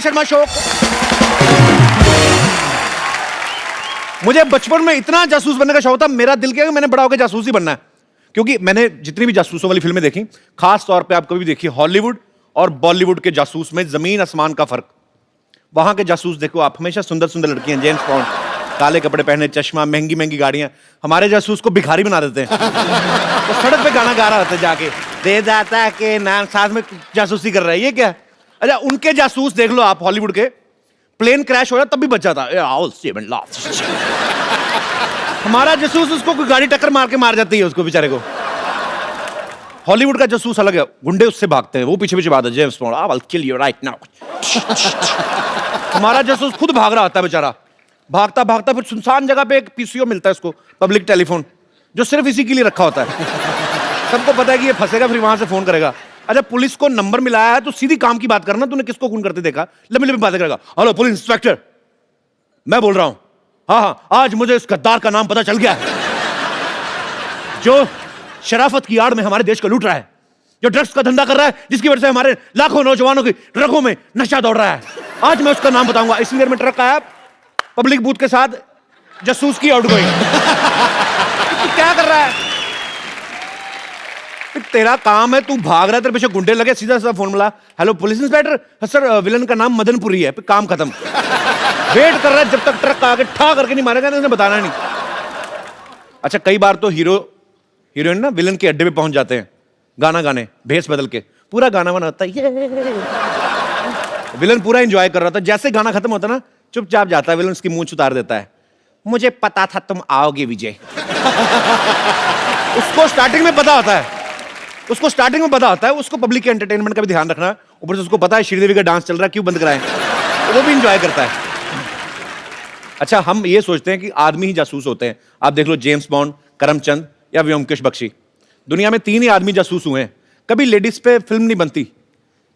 Sharma show. मुझे बचपन में इतना जासूस बनने का शौक था, मेरा दिल किया कि मैंने बड़ा होकर जासूस ही बनना है। क्योंकि मैंने जितनी भी जासूसों वाली फिल्में देखी, खास तौर पे आप कभी देखिए हॉलीवुड और बॉलीवुड के जासूस में जमीन आसमान का फर्क। वहां के जासूस देखो आप, हमेशा सुंदर सुंदर लड़कियां, जेम्स बॉन्ड, काले कपड़े पहने, चश्मा, महंगी महंगी गाड़ियां। हमारे जासूस को भिखारी बना देते हैं। तो सड़क पे गाना गा रहा होता है जाके, दे दाता के नाम, साथ में जासूसी कर रहा है, ये क्या? अच्छा, उनके जासूस देख लो आप, हॉलीवुड के, प्लेन क्रैश हो रहा तब भी बच जाता। हमारा जासूस उसको कोई गाड़ी टक्कर मार के मार जाती है उसको बेचारे को। हॉलीवुड का जासूस अलग है, गुंडे उससे भागते हैं, वो पीछे पीछे भागते हैं, James bond, I will kill you right now. हमारा जासूस खुद भाग रहा होता है बेचारा, भागता भागता फिर सुनसान जगह पे एक पीसीओ मिलता है उसको, पब्लिक टेलीफोन, जो सिर्फ इसी के लिए रखा होता है। सबको पता है कि ये फंसेगा फिर वहां से फोन करेगा। अच्छा, पुलिस को नंबर मिलाया है तो सीधी काम की बात करना, तूने किसको खून करते देखा, लंबी लंबी बातें करेगा। हेलो पुलिस इंस्पेक्टर, मैं बोल रहा हूं, हाँ, आज मुझे इस गद्दार का नाम पता चल गया है, जो शराफत की आड़ में हमारे देश को लूट रहा है, जो ड्रग्स का धंधा कर रहा है, जिसकी वजह से हमारे लाखों नौजवानों की रगों में नशा दौड़ रहा है। आज मैं उसका नाम बताऊंगा। इसी देर में ट्रक आया, पब्लिक बूथ के साथ जासूस की आउटगोइंग। तू क्या कर रहा है? तेरा काम है, तू भाग रहा है, तेरे पीछे गुंडे लगे, सीधा सीधा फोन मिला, hello police inspector, sir villain का नाम मदनपुरी है, काम खत्म। वेट कर रहा है जब तक ट्रक आके ठा करके नहीं मारेगा, उसने बताना नहीं। अच्छा, कई बार तो हीरो हीरोइन ना विलन के अड्डे पे पहुंच जाते हैं गाना गाने, भेस बदल के, पूरा गाना बना होता है, ये विलन पूरा एंजॉय कर रहा था। जैसे गाना खत्म होता ना, चुपचाप जाता है विलन, उसकी मूंछ उतार देता है, मुझे पता था तुम आओगे विजय। उसको स्टार्टिंग में पता होता है, उसको पब्लिक के एंटरटेनमेंट का भी ध्यान रखना, ऊपर से उसको पता है श्रीदेवी का डांस चल रहा है, क्यों बंद कराएं, तो वो भी एंजॉय करता है। अच्छा, हम ये सोचते हैं कि आदमी ही जासूस होते हैं। आप देख लो जेम्स बॉन्ड, करमचंद या व्योमकेश बख्शी, दुनिया में 3 ही आदमी जासूस हुए हैं। कभी लेडीज पे फिल्म नहीं बनती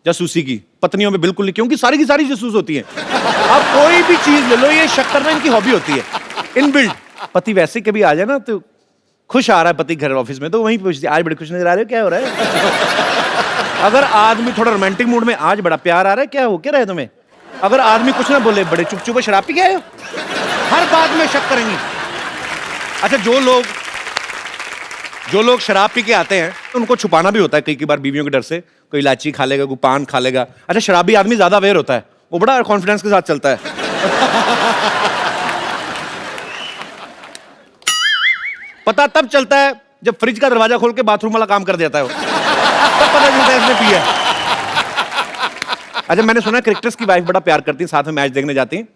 जासूसी की, पत्नियों में बिल्कुल नहीं, क्योंकि सारी की सारी जासूस होती हैं। आप कोई भी चीज ले लो, ये शक करना इनकी हॉबी होती है, इनबिल्ट। पति वैसे कभी आ जाए ना, तो खुश आ रहा है पति घर ऑफिस में, तो वहीं पूछती है, आज बड़े खुश नजर आ रहे हो, क्या हो रहा है? अगर आदमी थोड़ा रोमांटिक मूड में, आज बड़ा प्यार आ रहा है, क्या हो क्या रहा है तुम्हें? अगर आदमी कुछ ना बोले, बड़े चुप चुप शराब पी गए हो, हर बात में शक करेंगी। अच्छा, जो लोग शराब पी के आते हैं तो उनको छुपाना भी होता है कई बार बीवियों के डर से, कोई इलायची खा लेगा, कोई पान खा लेगा। अच्छा, शराबी आदमी ज्यादा अवेयर होता है, वो बड़ा कॉन्फिडेंस के साथ चलता है। पता तब चलता है जब फ्रिज का दरवाजा खोल के बाथरूम वाला काम कर देता है वो, तब पता चलता है इसने पिया। अच्छा, मैंने सुना क्रिकेटर्स की वाइफ बड़ा प्यार करती है, साथ में मैच देखने जाती हैं।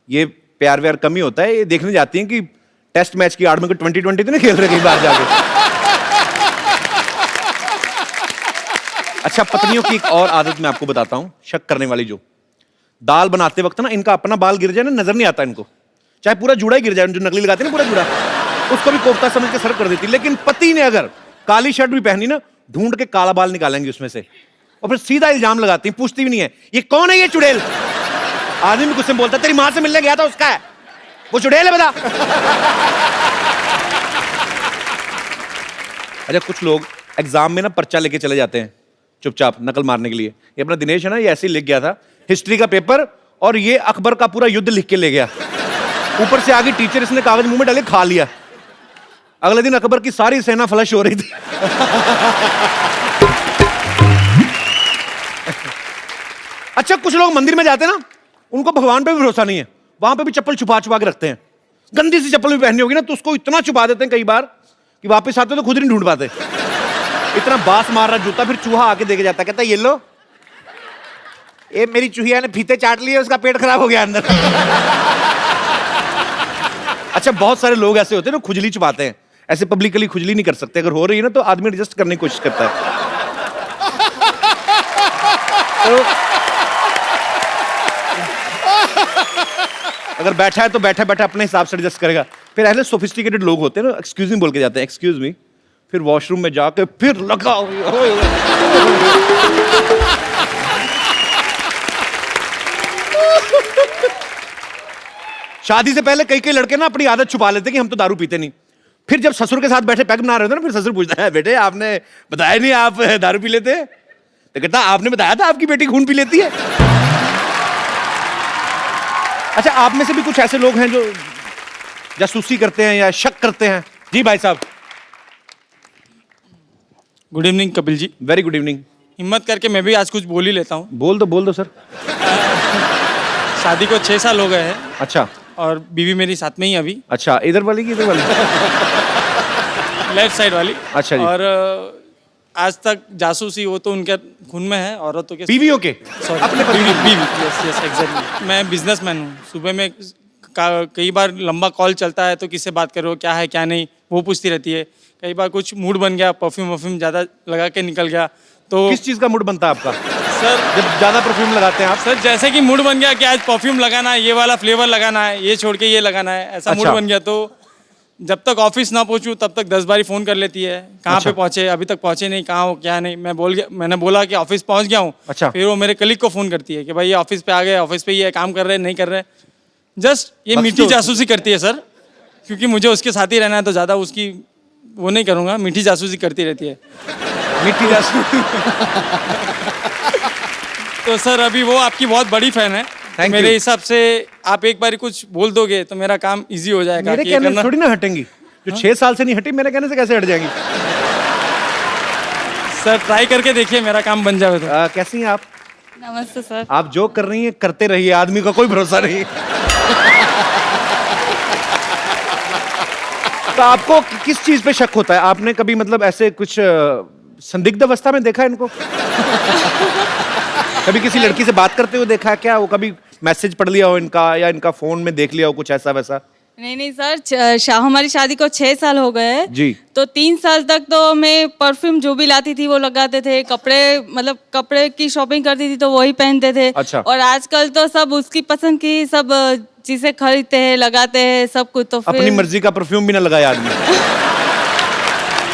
ये प्यार व्यार कम ही होता है, ये देखने जाती हैं कि टेस्ट मैच की आड़ में कोई 2020 तो नहीं खेल रहे कई बार जाके। अच्छा, पत्नियों की एक और आदत मैं आपको बताता हूं, शक करने वाली, जो दाल बनाते वक्त ना इनका अपना बाल गिर जाए ना, नजर नहीं आता इनको, चाहे पूरा जुड़ा ही गिर जाए, जो नकली लगाते हैं ना पूरा जुड़ा, उसको भी कोफ्ता समझ के सर्व कर देती। लेकिन पति ने अगर काली शर्ट भी पहनी ना, ढूंढ के काला बाल निकालेंगे उसमें से, और फिर सीधा इल्जाम लगाती, पूछती भी नहीं है ये कौन है, ये चुड़ैल। आदमी भी गुस्से में बोलता, तेरी मां से मिलने गया था, उसका है वो, चुड़ैल है बता। अच्छा, कुछ लोग एग्जाम में ना पर्चा लेके चले जाते हैं चुपचाप नकल मारने के लिए। ये अपना दिनेश है ना, ये ऐसे ही लिख गया था हिस्ट्री का पेपर, और ये अकबर का पूरा युद्ध लिख के ले गया, ऊपर से आगे टीचर इसने कागज मुंह में डाले खा लिया। अगले दिन अकबर की सारी सेना फ्लश हो रही थी। अच्छा, कुछ लोग मंदिर में जाते हैं ना, उनको भगवान पे भी भरोसा नहीं है, वहां पे भी चप्पल छुपा छुपा के रखते हैं। गंदी सी चप्पल भी पहनी होगी ना, तो उसको इतना छुपा देते हैं कई बार कि वापस आते तो खुद नहीं ढूंढ पाते। इतना बास मार रहा जूता, फिर चूहा आके देके जाता, कहता ये लो, ये मेरी चूहिया ने फीते चाट लिए, उसका पेट खराब हो गया अंदर। अच्छा, बहुत सारे लोग ऐसे होते हैं ना, खुजली छुपाते हैं, ऐसे पब्लिकली खुजली नहीं कर सकते, अगर हो रही है ना तो आदमी एडजस्ट करने की कोशिश करता है। तो अगर बैठा है तो बैठा बैठा अपने हिसाब से एडजस्ट करेगा। फिर ऐसे सोफिस्टिकेटेड लोग होते हैं ना, एक्सक्यूज मी बोल के जाते हैं, एक्सक्यूज मी, फिर वॉशरूम में जाके फिर लगा। शादी से पहले कई लड़के ना अपनी आदत छुपा लेते कि हम तो दारू पीते नहीं। फिर जब ससुर के साथ बैठे पैग बना रहे थे ना, फिर ससुर पूछता है, बेटे आपने बताया नहीं आप दारू पी लेते? तो कहता आपने बताया था आपकी बेटी खून पी लेती है। अच्छा, आप में से भी कुछ ऐसे लोग हैं जो जासूसी करते हैं या शक करते हैं? जी भाई साहब। Good evening Kapil ji. Very good evening. हिम्मत करके मैं भी आज कुछ बोल ही लेता हूँ। बोल दो सर। शादी को 6 साल हो गए हैं अच्छा और बीवी मेरी साथ में ही अभी, अच्छा, इधर वाली की इधर वाली? लेफ्ट साइड वाली। अच्छा जी। और आज तक जासूसी वो तो उनके खून में है, औरतों के। बीवियों के? Sorry, अपने पति बीवी की? बीवी, यस एग्जैक्टली। मैं बिजनेसमैन हूँ। सुबह में कई बार लंबा कॉल चलता है तो किससे बात कर रहे हो, क्या है क्या नहीं, वो पूछती रहती है। कई बार कुछ मूड बन गया, परफ्यूम वर्फ्यूम ज़्यादा लगा के निकल गया तो। किस चीज का मूड बनता है आपका सर जब ज्यादा परफ्यूम लगाते हैं आप? सर जैसे कि मूड बन गया कि आज परफ्यूम लगाना है, ये वाला फ्लेवर लगाना है, ये छोड़ के ये लगाना है, ऐसा मूड अच्छा। बन गया तो जब तक ऑफिस ना पहुंचूं तब तक 10 बारी फोन कर लेती है, कहाँ अच्छा। पे पहुंचे, अभी तक पहुंचे नहीं, कहाँ हो क्या नहीं। मैंने बोला कि ऑफिस पहुंच गया हूँ। अच्छा। फिर वो मेरे कलीग को फोन करती है कि भाई ये ऑफिस पे आ गए, ऑफिस पे ये काम कर रहे नहीं कर रहे। जस्ट ये मीठी बकचोद। जासूसी करती है सर, क्योंकि मुझे उसके साथ ही रहना है तो ज़्यादा उसकी वो नहीं करूँगा। मीठी जासूसी करती रहती है। मिट्टी जासूसी। तो सर अभी वो आपकी बहुत बड़ी फैन है। Thank मेरे you. हिसाब से आप एक बारी कुछ बोल दोगे तो मेरा काम इजी हो जाएगा। मेरे कि ये कहने से करना- थोड़ी ना हटेंगी। जो 6 साल से नहीं हटी, मेरे कहने से कैसे हट जाएंगी? सर ट्राई करके देखिए, मेरा काम बन जाए तो। कैसी हैं आप? नमस्ते सर। आप जो कर रही हैं करते रहिए, आदमी का कोई भरोसा नहीं। तो आपको किस चीज पे शक होता है? आपने कभी मतलब ऐसे कुछ संदिग्ध अवस्था में देखा है इनको? कभी किसी लड़की से बात करते हुए देखा है क्या? वो कभी मैसेज पढ़ लिया हो इनका या इनका फोन में देख लिया हो कुछ ऐसा वैसा? नहीं सर, हमारी शादी को 6 साल हो गए हैं। जी। तो 3 साल तक तो मैं परफ्यूम जो भी लाती थी वो लगाते थे, कपड़े मतलब कपड़े की शॉपिंग करती थी तो वही पहनते थे। अच्छा। और आजकल तो सब उसकी पसंद की सब चीजें खरीदते हैं, लगाते हैं सब कुछ। तो फिर अपनी मर्जी का परफ्यूम भी ना लगाया आदमी।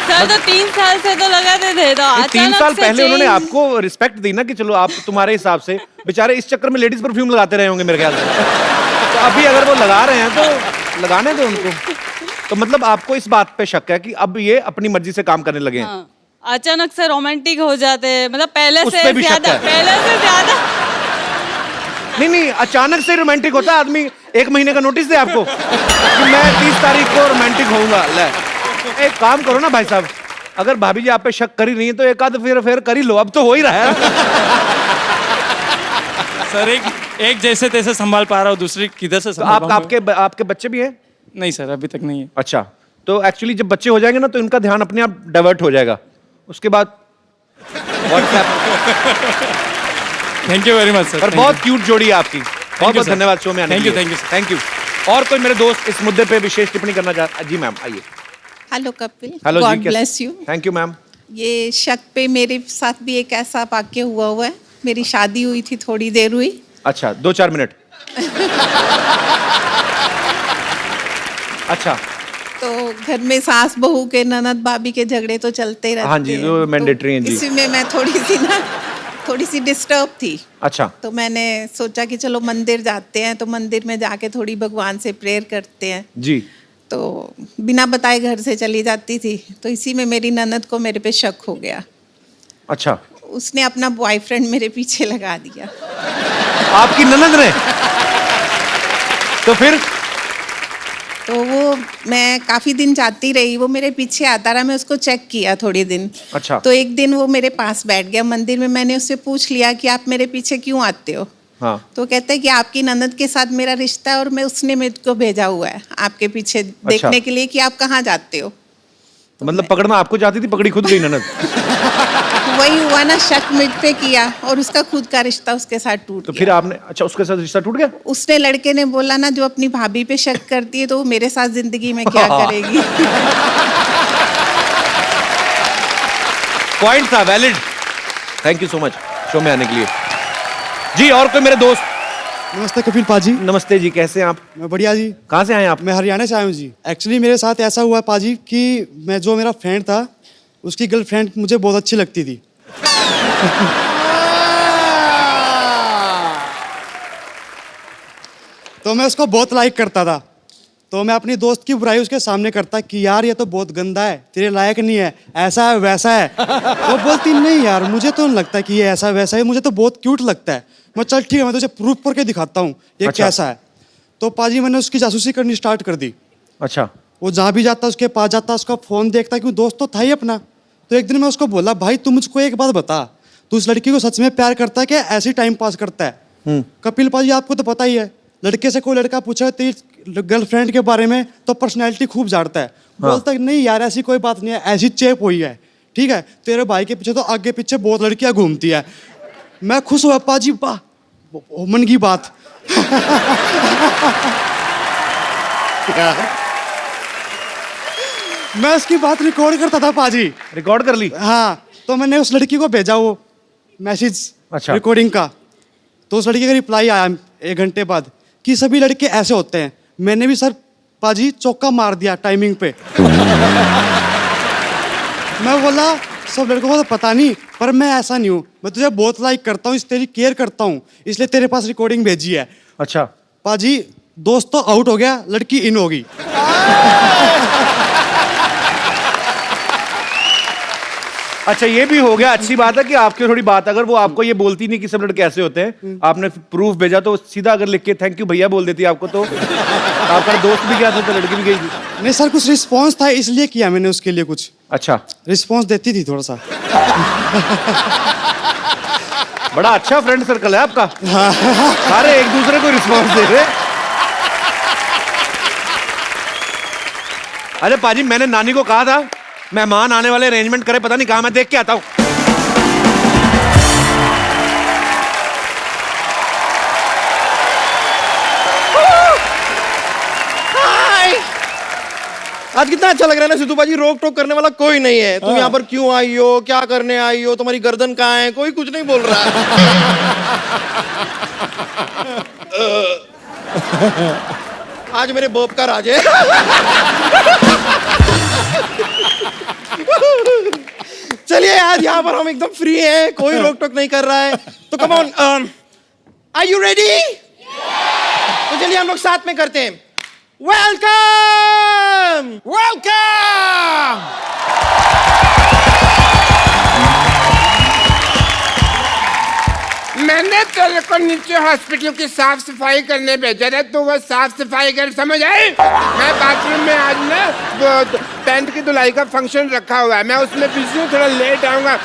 सर तो 3 साल से तो लगाते थे तो 3 अचानक साल से पहले उन्होंने change- आपको रिस्पेक्ट दी ना कि चलो आप तुम्हारे हिसाब से बेचारे इस चक्कर में लेडीज परफ्यूम लगाते रहे होंगे मेरे ख्याल से। तो अभी अगर वो लगा रहे हैं तो लगाने दो उनको। तो मतलब आपको इस बात पे शक है कि अब ये अपनी मर्जी से काम करने लगे हैं? हाँ, अचानक से रोमांटिक हो जाते हैं, मतलब पहले उस से पे भी शक ज्यादा, है? पहले से ज्यादा। नहीं, अचानक से रोमांटिक होता है आदमी। 1 महीने का नोटिस दे आपको कि मैं 30 तारीख को रोमांटिक होऊंगा। ले, एक काम करो ना भाई साहब, अगर भाभी जी आप पे शक कर ही नहीं है तो एक आध फिर कर ही लो, अब तो हो ही रहा है। सर एक जैसे तैसे संभाल पा रहा हूँ, दूसरी किधर से तो संभाल पाऊंगा? आपके बच्चे भी हैं? नहीं सर अभी तक नहीं है। अच्छा, तो एक्चुअली जब बच्चे हो जाएंगे ना तो इनका ध्यान अपने आप डाइवर्ट हो जाएगा। उसके बाद WhatsApp. Thank you very much sir. पर बहुत क्यूट जोड़ी है आपकी। बहुत बहुत sir. धन्यवाद शो में आने Thank के you, लिए। thank you, sir. Thank you. और कोई मेरे दोस्त इस मुद्दे पे विशेष टिप्पणी करना चाहते? जी मैम आइए। हेलो कपिल, हेलो जी, god bless you. Thank you ma'am. ये शक पे मेरे साथ भी एक ऐसा वाक्य हुआ है। मेरी शादी हुई थी, थोड़ी देर हुई। अच्छा, 2-4 मिनट। अच्छा, तो घर में सास बहू के, ननद भाभी के झगड़े तो चलते रहते हाँ जी, हैं। वो तो mandatory हैं जी। इसी में मैं थोड़ी सी डिस्टर्ब थी। अच्छा, तो मैंने सोचा कि चलो मंदिर जाते हैं, तो मंदिर में जाके थोड़ी भगवान से प्रेयर करते हैं। जी। तो बिना बताए घर से चली जाती थी। तो इसी में मेरी ननद को मेरे पे शक हो गया। अच्छा, उसने अपना बॉयफ्रेंड मेरे पीछे लगा दिया। आपकी ननद ने? तो फिर? तो वो मैं काफी दिन जाती रही, वो मेरे पीछे आता रहा, मैं उसको चेक किया थोड़े दिन। अच्छा। तो एक दिन वो मेरे पास बैठ गया मंदिर में। मैंने उससे पूछ लिया कि आप मेरे पीछे क्यों आते हो? हाँ। तो कहते हैं कि आपकी ननद के साथ मेरा रिश्ता है और मैं उसने मेरे को भेजा हुआ है आपके पीछे देखने के लिए कि आप कहाँ जाते हो। तो मतलब पकड़ना आपको चाहती थी, पकड़ी खुद गई ननद। वही हुआ ना, शक मुझ पे किया और उसका खुद का रिश्ता उसके साथ टूट तो गया। फिर आपने, अच्छा उसके साथ रिश्ता टूट गया? उसने, लड़के ने बोला ना, जो अपनी भाभी पे शक करती है तो वो मेरे साथ जिंदगी में क्या करेगी। पॉइंट था, valid. Thank you so much show में आने के लिए। जी, और कोई मेरे दोस्त? नमस्ते कपिल पाजी। नमस्ते जी, कैसे हैं आप? मैं बढ़िया जी। कहाँ से आए आप? मैं हरियाणा से आया हूँ जी। एक्चुअली मेरे साथ ऐसा हुआ पाजी कि जो मेरा फ्रेंड था, उसकी गर्लफ्रेंड मुझे बहुत अच्छी लगती थी। तो मैं उसको बहुत लाइक करता था। तो मैं अपनी दोस्त की बुराई उसके सामने करता कि यार ये तो बहुत गंदा है, तेरे लायक नहीं है, ऐसा है वैसा है। वो बोलती नहीं यार, मुझे तो नहीं लगता कि ये ऐसा वैसा है, मुझे तो बहुत क्यूट लगता है। मैं चल ठीक है, मैं तुझे प्रूफ करके दिखाता हूँ ये अच्छा। कैसा है। तो पाजी मैंने उसकी जासूसी करनी स्टार्ट कर दी। अच्छा। वो जहाँ भी जाता उसके पास जाता, उसका फ़ोन देखता, क्यों दोस्त तो था ही अपना। तो एक दिन मैं उसको बोला, भाई तू मुझको एक बात बता, तू उस लड़की को सच में प्यार करता है कि ऐसे ही टाइम पास करता है? कपिल पाजी आपको तो पता ही है, लड़के से कोई लड़का पूछा तेरी गर्लफ्रेंड के बारे में तो पर्सनैलिटी खूब झाड़ता है। बोलता है नहीं यार ऐसी कोई बात नहीं है, ऐसी चेप हुई है, ठीक है। तेरे भाई के पीछे तो आगे पीछे बहुत लड़कियां घूमती है। मैं खुश हुआ, पाजी वाह मन की बात। मैं उसकी बात रिकॉर्ड करता था पाजी। रिकॉर्ड कर ली? हाँ, तो मैंने उस लड़की को भेजा वो मैसेज अच्छा। रिकॉर्डिंग का। तो उस लड़की का रिप्लाई आया 1 घंटे बाद कि सभी लड़के ऐसे होते हैं। मैंने भी सर पाजी चौका मार दिया टाइमिंग पे। मैं बोला सब लड़कों को तो पता नहीं, पर मैं ऐसा नहीं हूँ, मैं तुझे बहुत लाइक करता हूँ, इस तेरी केयर करता हूँ, इसलिए तेरे पास रिकॉर्डिंग भेजी है। अच्छा। पाजी दोस्त तो आउट हो गया, लड़की इन होगी। अच्छा ये भी हो गया, अच्छी बात है कि आपकी थोड़ी बात, अगर वो आपको ये बोलती नहीं कि सब लड़के ऐसे होते हैं, आपने प्रूफ भेजा तो सीधा अगर लिख के थैंक यू भैया बोल देती आपको, तो आपका दोस्त भी गया था तो लड़की भी गई थी। नहीं सर, कुछ रिस्पॉन्स था इसलिए किया मैंने उसके लिए, कुछ अच्छा रिस्पॉन्स देती थी थोड़ा सा। बड़ा अच्छा फ्रेंड सर्कल है आपका। सारे एक दूसरे को रिस्पॉन्स दे रहे। अरे पाजी मैंने नानी को कहा था मेहमान आने वाले अरेंजमेंट करे, पता नहीं कहाँ, मैं देख के आता हूँ। आज कितना अच्छा लग रहा है ना सिद्धू पाजी, रोक टोक करने वाला कोई नहीं है। तुम यहाँ पर क्यों आई हो, क्या करने आई हो, तुम्हारी गर्दन कहाँ है, कोई कुछ नहीं बोल रहा है। आज मेरे बोप का राज है। चलिए आज यहाँ पर हम एकदम फ्री हैं, कोई रोक टोक नहीं कर रहा है, तो come on, are you ready? तो चलिए हम लोग साथ में करते हैं। Welcome welcome. मैंने तेरे को नीचे हॉस्पिटल की साफ सफाई करने भेजा था, तो वो साफ सफाई कर, समझ आई? मैं बाथरूम में आज ना पैंट की धुलाई का फंक्शन रखा हुआ है, मैं उसमें बिजी हूँ, थोड़ा लेट आऊंगा,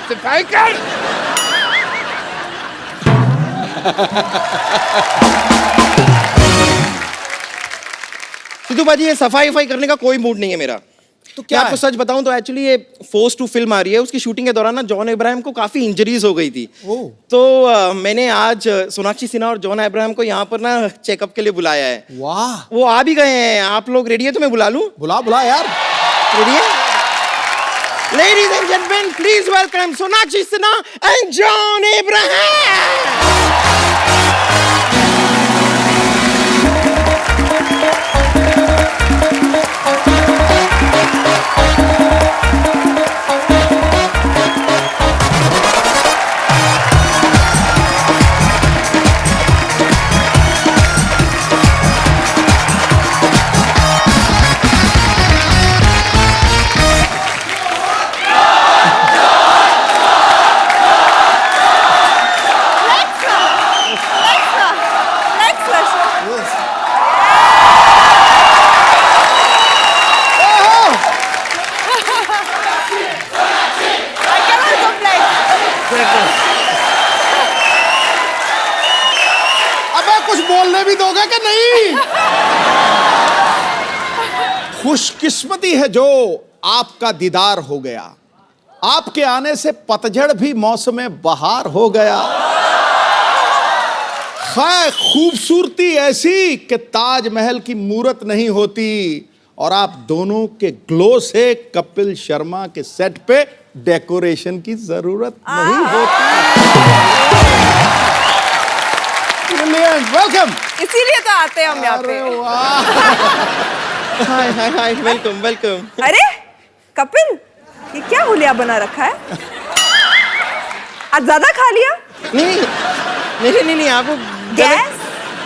सफाई कर। सिद्धू बाजी ये सफाई वफाई करने का कोई मूड नहीं है मेरा। तो क्या आपको सच बताऊं तो एक्चुअली ये फोर्स टू फिल्म आ रही है, उसकी शूटिंग के दौरान ना जॉन अब्राहम को काफी इंजरीज हो गई थी। तो मैंने आज सोनाक्षी सिन्हा और जॉन अब्राहम को यहाँ पर ना चेकअप के लिए बुलाया है। वाह, वो आ भी गए हैं। आप लोग रेडी है तो मैं बुला लूं? बुला बुला यार। रेडी है? Ladies and gentleman please welcome Sonakshi Sinha and John Abraham. बोलने भी दोगे कि नहीं? खुशकिस्मती है जो आपका दीदार हो गया, आपके आने से पतझड़ भी मौसम बहार हो गया। खैर खूबसूरती ऐसी कि ताजमहल की मूरत नहीं होती, और आप दोनों के ग्लो से कपिल शर्मा के सेट पे डेकोरेशन की जरूरत नहीं होती। वेलकम। इसीलिए तो आते हैं हम यहाँ पे। हाय हाय हाय, वेलकम वेलकम। अरे कपिल, ये क्या हुलिया बना रखा है? आज ज्यादा खा लिया? नहीं नहीं नहीं नहीं, आपको gas?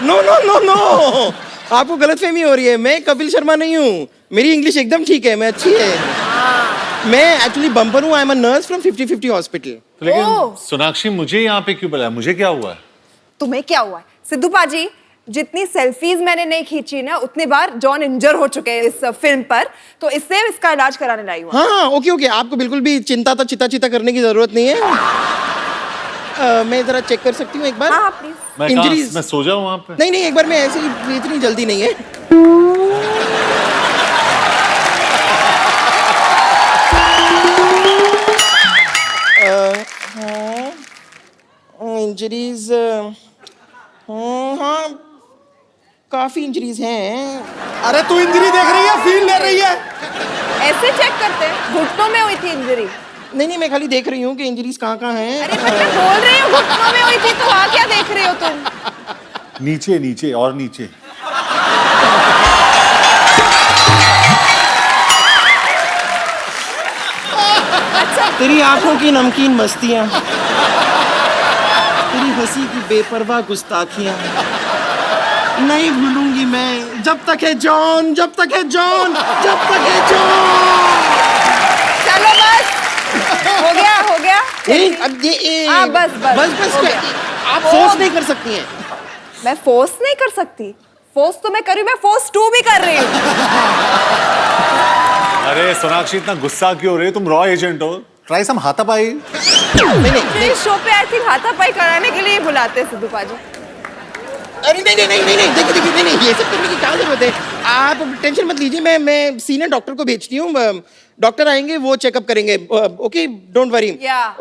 No no no no, आपको गलतफहमी हो रही है। मैं कपिल शर्मा नहीं हूँ, मेरी इंग्लिश एकदम ठीक है, मैं अच्छी है। मैं एक्चुअली बम्पर हूँ, I am a nurse from 50-50 hospital. लेकिन सोनाक्षी मुझे यहाँ पे क्यों बुलाया, मुझे क्या हुआ है? तुम्हें क्या हुआ है? सिद्धू पाजी, जितनी सेल्फीज मैंने नहीं खींची ना उतनी बार जॉन इंजर हो चुके हैं इस फिल्म पर, तो इससे इसका इलाज कराने लाई हूँ। हाँ हाँ ओके ओके, आपको बिल्कुल भी चिंता चिता करने की जरूरत नहीं है। मैं जरा चेक कर सकती हूँ एक बार? हाँ प्लीज। मैं सो जाऊँ वहाँ पे? नहीं नहीं, एक बार मैं ऐसे ही, इतनी जल्दी नहीं है। इंजरीज हाँ काफी इंजरीज हैं। अरे तू इंजरी देख रही है, फील ले रही है? ऐसे चेक करते हैं, घुटनों में हुई थी इंजरी। नहीं नहीं, मैं खाली देख रही हूँ कि इंजरीज कहाँ कहाँ हैं। अरे मैं बोल रही हूँ घुटनों में हुई थी, तो वहाँ क्या देख रहे हो तुम? नीचे नीचे और नीचे। तेरी आंखों की नमकीन मस्तियां, तेरी हंसी की बेपरवाह गुस्ताखियां नहीं भूलूंगी मैं, जब तक है जॉन, जब तक है जॉन, जब तक है जॉन। चलो बस, हो गया हो गया। नहीं अब ये हाँ बस बस बस बस हो गया। आप फोर्स नहीं कर सकती हैं। मैं फोर्स नहीं कर सकती, फोर्स तो मैं कर रही हूँ, मैं फोर्स 2 भी कर रही हूँ। अरे सोनाक्षी इतना गुस्सा क्यों हो रही है? तुम रॉ एजेंट हो, ट्राई सम हाथापाई। नहीं इस शो पे आई थिंक हाथापाई कराने के लिए बुलाते हैं सिद्धू पाजी। अरे नहीं नहीं नहीं नहीं नहीं, देखिए देखिए, नहीं नहीं, ये सब करने की क्या जरूरत है? आप टेंशन मत लीजिए, मैं सीनियर डॉक्टर को भेजती हूँ, डॉक्टर आएंगे, वो चेकअप करेंगे। Okay don't worry.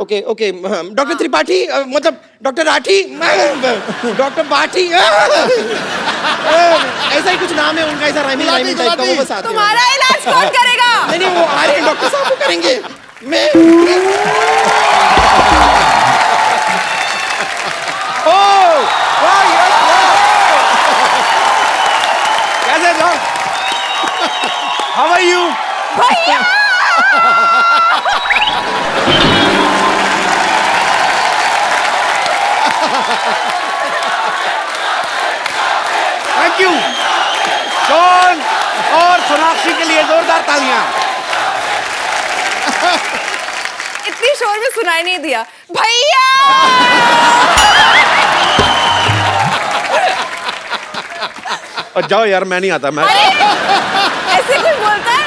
Okay okay, doctor Tripathi, मतलब डॉक्टर राठी, डॉक्टर बाठी, ऐसा ही कुछ नाम है उनका, ऐसा राइमिंग टाइप का, वो बस आते हैं। तुम्हारा इलाज कौन करेगा? नहीं नहीं, वो आ रहे हैं, डॉक्टर साहब वो करेंगे। मैं कैसे जॉन? How are you? भैया! थैंक यू जॉन और सोनाक्षी के लिए जोरदार तालियां। इतनी शोर में सुनाई नहीं दिया। भैया! और जाओ यार, मैं नहीं आता। मैं ऐसे कोई बोलता है?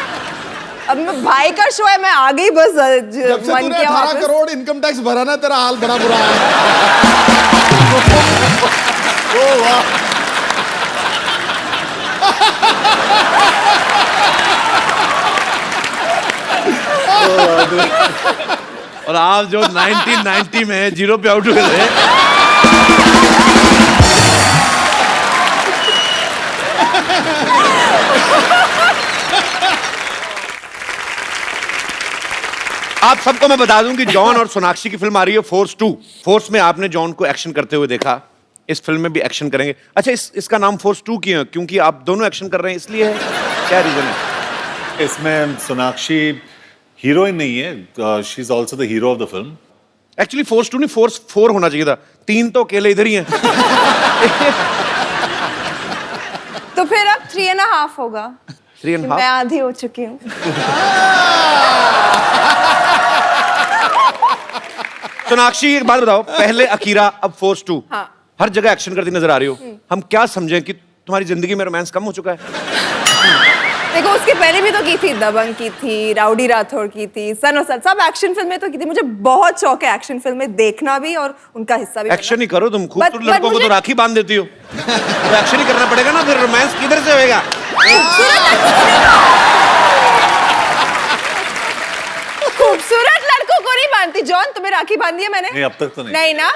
अब मैं भाई का शो है, मैं आ गई बस। जब से तूने 18 करोड़ इनकम टैक्स भरा ना, तेरा हाल बड़ा बुरा है। ओ वाह। और आप जो 1990 में जीरो पे आउट हुए थे, आप सबको मैं बता दूं कि जॉन और सोनाक्षी की फिल्म आ रही है फोर्स 2। फोर्स में आपने जॉन को एक्शन करते हुए देखा, इस फिल्म में भी एक्शन करेंगे। अच्छा, इसका नाम फोर्स 2 क्यों है? क्योंकि आप दोनों एक्शन कर रहे हैं इसलिए है? क्या रीजन है? इसमें सोनाक्षी हीरोइन नहीं है, she is also the hero of the film. Actually force 2 नहीं, फोर्स 4 होना चाहिए था। 3 तो अकेले इधर ही हैं। तो फिर अब 3.5 होगा। 3.5? मैं आधी हो चुकी हूँ। सोनाक्षी एक बात बताओ, पहले अकीरा अब फोर्स 2, हाँ। हर जगह एक्शन करती नजर आ रही हो, हम क्या समझें कि तुम्हारी जिंदगी में रोमांस कम हो चुका है? देखो उसके पहले भी तो की थी, दबंग की थी, राउडी राठौड़ की थी, सन और सर, सब एक्शन फिल्में तो की थी। मुझे बहुत शौक है एक्शन फिल्में देखना भी और उनका हिस्सा भी। एक्शन ही करो तुम, खूबसूरत but लड़कों को मुझे- तो राखी बांध देती हो। तो एक्शन ही करना पड़ेगा ना, फिर रोमांस किधर से होएगा? खूबसूरत लड़कों को नहीं बांधती। जॉन, तुम्हें राखी बांधी है मैंने? नहीं, अब तक तो नहीं। नहीं ना?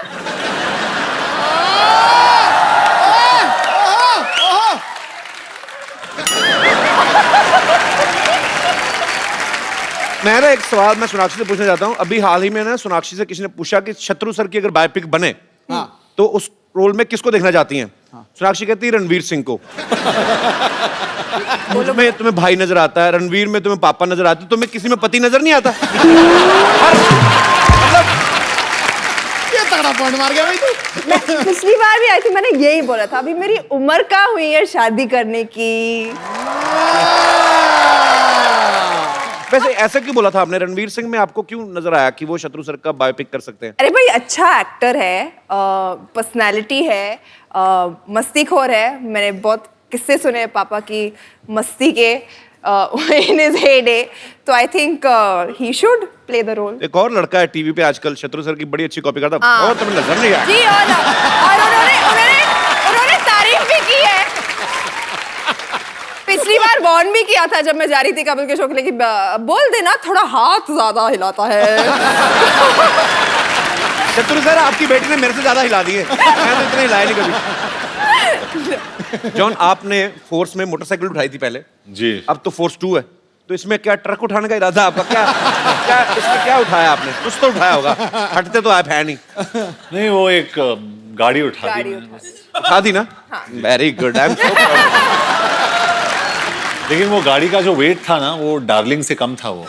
मैं ना एक सवाल मैं सोनाक्षी से पूछना चाहता हूँ। अभी हाल ही में ना सोनाक्षी से किसी ने पूछा कि शत्रु सर की अगर बायोपिक बने तो उस रोल में किसको देखना चाहती हैं? सोनाक्षी कहती है रणवीर सिंह को। में तुम्हें भाई नजर आता है, रणवीर में तुम्हें पापा नजर आते, तुम्हें किसी में पति नजर नहीं आता? ये तगड़ा पॉइंट मार गया भाई तू। पिछली बार भी आई थी, मैंने यही बोला था। अभी मेरी उम्र कहाँ हुई है शादी करने की। वैसे ऐसा क्यों बोला था आपने? रणवीर सिंह में आपको क्यों नजर आया कि वो शत्रु सर का बायोपिक कर सकते हैं? अरे भाई अच्छा एक्टर है, पर्सनालिटी है, मस्तीखोर है। मैंने बहुत किस्से सुने हैं पापा की मस्ती के इन हिज हेडे, तो I think he should play the role. एक और लड़का है टीवी पे आजकल, शत्रु सर की बड़ी अच्छी कॉपी करता, और तुम्हें नजर नहीं आया? जी, और उन्होंने तारीफ भी की है। पिछली बार वार्न भी किया था जब मैं जा रही थी कपिल के शो के लिए कि बोल देना थोड़ा हाथ ज्यादा हिलाता है। शत्रु सर आपकी बेटी ने मेरे से ज्यादा हिला दिए, मैं तो इतना हिलाया नहीं कभी। जॉन, आपने फोर्स में मोटरसाइकिल उठाई थी पहले जी, अब तो फोर्स 2 है, तो इसमें क्या ट्रक उठाने का इरादा आपका? क्या इसमें क्या उठाया आपने? कुछ तो उठाया होगा, हटते तो आप है नहीं। नहीं वो एक गाड़ी उठा दी मैंने बस। उठा दी ना? Very good, I am so proud. लेकिन वो गाड़ी का जो वेट था ना, वो डार्लिंग से कम था वो।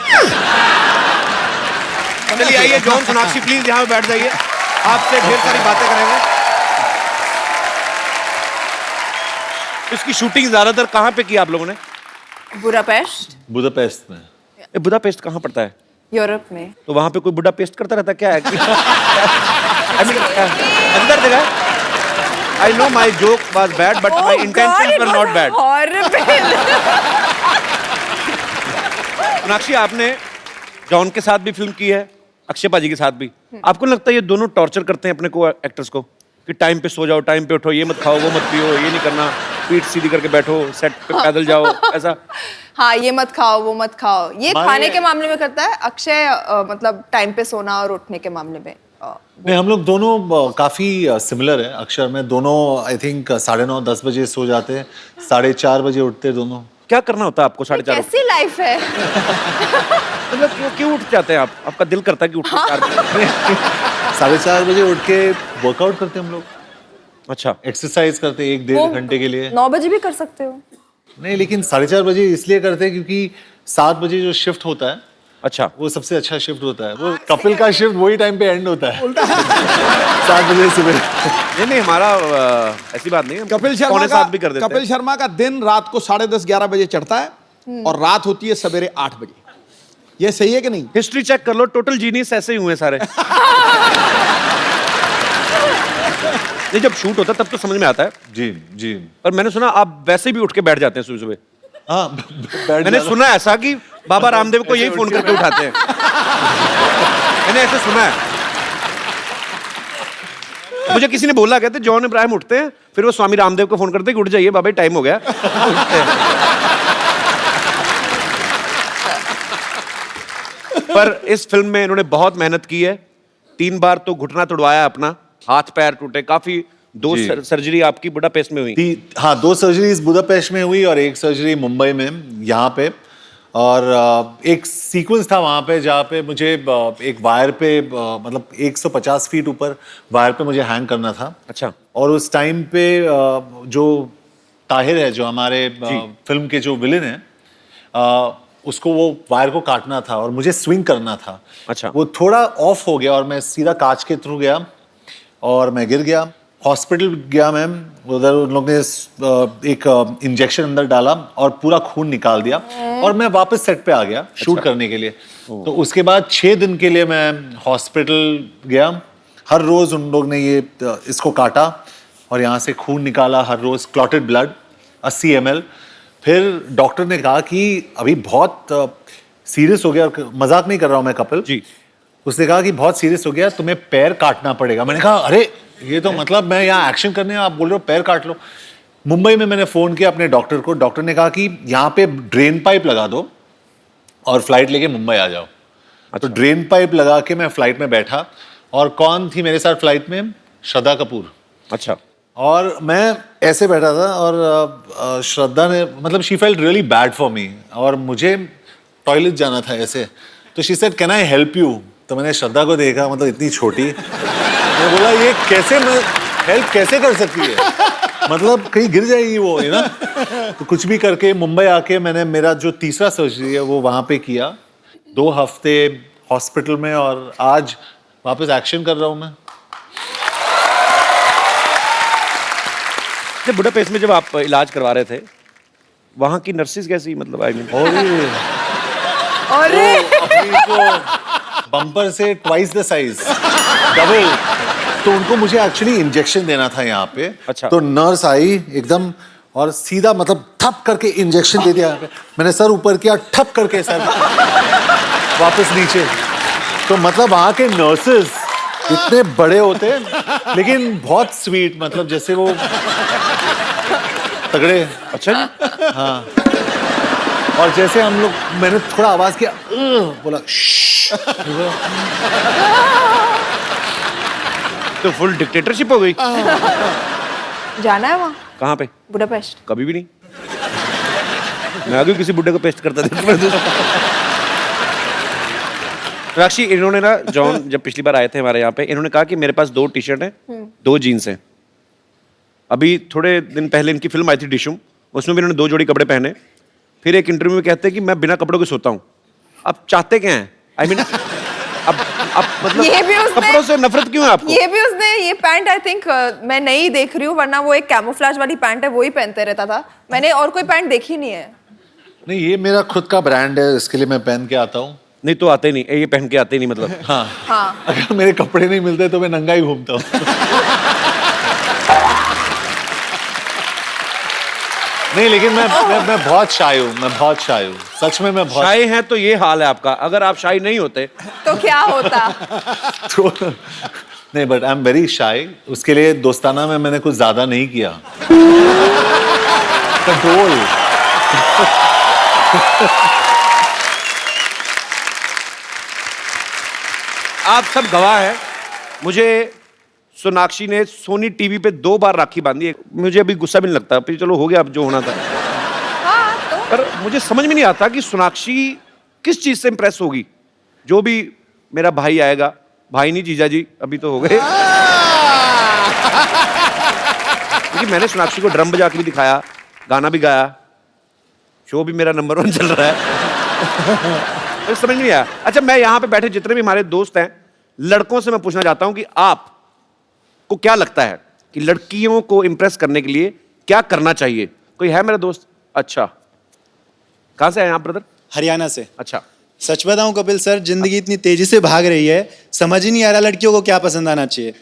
चलिए आइए जॉन सोनाक्षी, प्लीज यहाँ पे बैठ जाइए, आपसे ढेर सारी बातें करेंगे। इसकी शूटिंग ज्यादातर कहाँ पे की आप लोगों ने? बुडापेस्ट। बुदापेस्ट में। बुदापेस्ट कहाँ पड़ता है? यूरोप में। तो वहां पे कोई बुढ़ा पेस्ट करता रहता क्या है? I mean, अंदर जगह। I know my joke was bad, but my intentions were not bad. Sonakshi, आपने जॉन के साथ भी फिल्म की है, अक्षय पाजी के साथ भी। आपको लगता है ये दोनों टॉर्चर करते हैं अपने को, एक्टर्स को, कि टाइम पे सो जाओ, टाइम पे उठो, ये मत खाओ, वो मत पियो, ये नहीं करना, पीठ सीधी करके बैठो, सेट पे पैदल जाओ, ऐसा? हाँ, ये मत खाओ, वो मत खाओ, ये खाने के मामले में करता है अक्षय, मतलब टाइम पे सोना और उठने के मामले में। नहीं, हम लोग दोनों काफी सिमिलर है। अक्षर में दोनों आई थिंक 9:30-10 बजे सो जाते हैं, 4:30 बजे उठते हैं दोनों। क्या करना होता है आपको 4:30? कैसी लाइफ है? मतलब क्यों उठ जाते हैं आप? आपका दिल करता है कि उठो 4 बजे? 4:30 बजे उठ के वर्कआउट करते हैं हम लोग। अच्छा, एक्सरसाइज करते हैं 1-1.5 घंटे के लिए। 9 बजे भी कर सकते हो? नहीं, लेकिन 4:30 बजे इसलिए करते हैं क्योंकि 7 बजे जो शिफ्ट होता है, अच्छा, वो सबसे अच्छा शिफ्ट होता है। वो कपिल का शिफ्ट वही टाइम पे एंड होता है। 7 बजे सुबह। नहीं, हमारा ऐसी बात नहीं है। कपिल शर्मा का दिन रात को 10:30-11 बजे चढ़ता है और रात होती है सवेरे 8 बजे। ये सही है कि नहीं? हिस्ट्री चेक कर लो, टोटल जीनियस ऐसे ही हुए सारे। ये जब शूट होता है तब तो समझ में आता है। जी जी। पर मैंने सुना आप वैसे भी उठ के बैठ जाते हैं सुबह सुबह। हाँ, मैंने सुना ऐसा कि बाबा रामदेव को यही फोन करके उठाते हैं। मैंने ऐसे सुना है, मुझे किसी ने बोला, कहते जॉन इब्राहिम उठते हैं, फिर वो स्वामी रामदेव को फोन करते हैं कि उठ जाइए बाबा, टाइम हो गया। पर इस फिल्म में इन्होंने बहुत मेहनत की है। 3 बार तो घुटना तोड़वाया अपना, हाथ पैर टूटे, काफी 2 सर्जरी आपकी बुडापेस्ट में हुई। हाँ, 2 सर्जरीज बुदापेस्ट में हुई और 1 सर्जरी मुंबई में, यहाँ पे। और एक सीक्वेंस था वहाँ पे जहाँ पे मुझे एक वायर पे मतलब 150 फीट ऊपर वायर पे मुझे हैंग करना था। अच्छा। और उस टाइम पे जो ताहिर है, जो हमारे फिल्म के जो विलेन है, उसको वो वायर को काटना था और मुझे स्विंग करना था। अच्छा। वो थोड़ा ऑफ हो गया और मैं सीधा कांच के थ्रू गया और मैं गिर गया। हॉस्पिटल गया मैम, उधर उन लोग ने एक इंजेक्शन अंदर डाला और पूरा खून निकाल दिया और मैं वापस सेट पे आ गया शूट करने के लिए। तो उसके बाद 6 दिन के लिए मैं हॉस्पिटल गया। हर रोज उन लोग ने ये इसको काटा और यहाँ से खून निकाला, हर रोज क्लॉटेड ब्लड 80 ml। फिर डॉक्टर ने कहा कि अभी बहुत सीरियस हो गया, और मजाक नहीं कर रहा हूँ मैं कपिल जी, उसने कहा कि बहुत सीरियस हो गया, तुम्हें पैर काटना पड़ेगा। मैंने कहा अरे ये तो मतलब मैं यहाँ एक्शन करने, आप बोल रहे हो पैर काट लो। मुंबई में मैंने फ़ोन किया अपने डॉक्टर को, डॉक्टर ने कहा कि यहाँ पे ड्रेन पाइप लगा दो और फ्लाइट लेके मुंबई आ जाओ। तो ड्रेन पाइप लगा के मैं फ्लाइट में बैठा और कौन थी मेरे साथ फ्लाइट में? श्रद्धा कपूर। अच्छा। और मैं ऐसे बैठा था और श्रद्धा ने मतलब she felt really bad for me और मुझे टॉयलेट जाना था ऐसे, तो she said can I help you. तो मैंने श्रद्धा को देखा, मतलब इतनी छोटी, मैं बोला ये कैसे, मैं हेल्प कैसे कर सकती है, मतलब कहीं गिर जाएगी वो, है ना। तो कुछ भी करके मुंबई आके मैंने मेरा जो तीसरा सर्जरी है वो वहाँ पे किया, 2 हफ्ते हॉस्पिटल में, और आज वापस एक्शन कर रहा हूँ मैं। बुडापेस्ट में जब आप इलाज करवा रहे थे, वहाँ की नर्सेज कैसी, मतलब आई मीन? अरे अपनी को बम्पर से ट्वाइस द साइज, डबल। तो उनको मुझे एक्चुअली इंजेक्शन देना था यहाँ पे। अच्छा। तो नर्स आई एकदम और सीधा मतलब ठप करके इंजेक्शन दे दिया यहाँ पे। मैंने सर ऊपर किया, ठप करके सर वापस नीचे। तो मतलब वहाँ के नर्सेस इतने बड़े होते हैं लेकिन बहुत स्वीट, मतलब जैसे वो तगड़े। अच्छा जी। हाँ, और जैसे हम लोग, मैंने थोड़ा आवाज किया, बोला श्श्श। तो फुल डिक्टेटरशिप हो गई। जाना है वहाँ कहाँ पे? बुडापेस्ट। कभी भी नहीं। मैं आगे किसी बुड्ढे को पेस्ट करता था। राक्षी, इन्होंने ना, जॉन जब पिछली बार आए थे हमारे यहाँ पे, इन्होंने कहा कि मेरे पास 2 टी शर्ट हैं, 2 जीन्स हैं। अभी थोड़े दिन पहले इनकी फिल्म आई थी डिशुम, उसमें भी इन्होंने 2 जोड़ी कपड़े पहने। फिर एक इंटरव्यू में कहते हैं कि मैं बिना कपड़ों के सोता हूँ। अब चाहते क्या हैं? आई मीन अब मतलब ये भी उसने, कपड़ों से नफरत क्यों है आपको? ये भी उसने, ये पैंट आई थिंक मैं नहीं देख रही हूँ, वरना वो एक कैमोफ्लेज वाली पैंट है, वो ही पहनते रहता था। मैंने और कोई पैंट देखी नहीं है। नहीं, ये मेरा खुद का ब्रांड है, इसके लिए मैं पहन के आता हूँ। नहीं तो आते नहीं, ये पहन के आते नहीं मतलब। हाँ, हाँ। अगर मेरे कपड़े नहीं मिलते तो मैं नंगा ही घूमता हूँ। नहीं, लेकिन मैं बहुत शाय हूँ, मैं बहुत शाय हूँ, सच में मैं बहुत शाय हैं तो ये हाल है आपका। अगर आप शाय नहीं होते तो क्या होता? तो नहीं, but I am very shy. उसके लिए दोस्ताना में मैंने कुछ ज्यादा नहीं किया। कंट्रोल। आप सब गवाह हैं। मुझे सोनाक्षी ने सोनी टीवी पे 2 बार राखी बांधी है। मुझे अभी गुस्सा भी नहीं लगता, फिर चलो हो गया अब जो होना था। हाँ, तो पर मुझे समझ में नहीं आता कि सोनाक्षी किस चीज से इंप्रेस होगी। जो भी मेरा भाई आएगा, भाई नहीं जीजा जी अभी तो हो गए, क्योंकि मैंने सोनाक्षी को ड्रम बजा के भी दिखाया, गाना भी गाया, शो भी मेरा नंबर 1 चल रहा है। तो समझ नहीं आया। अच्छा, मैं यहाँ पे बैठे जितने भी हमारे दोस्त हैं, लड़कों से मैं पूछना चाहता हूँ कि आप को क्या लगता है कि लड़कियों को इंप्रेस करने के लिए क्या करना चाहिए? कोई है मेरा दोस्त? अच्छा, कहाँ से आए आप ब्रदर? हरियाणा से। अच्छा, सच बताऊं कपिल सर, जिंदगी इतनी तेजी से भाग रही है, समझ ही नहीं आ रहा लड़कियों को क्या पसंद आना चाहिए।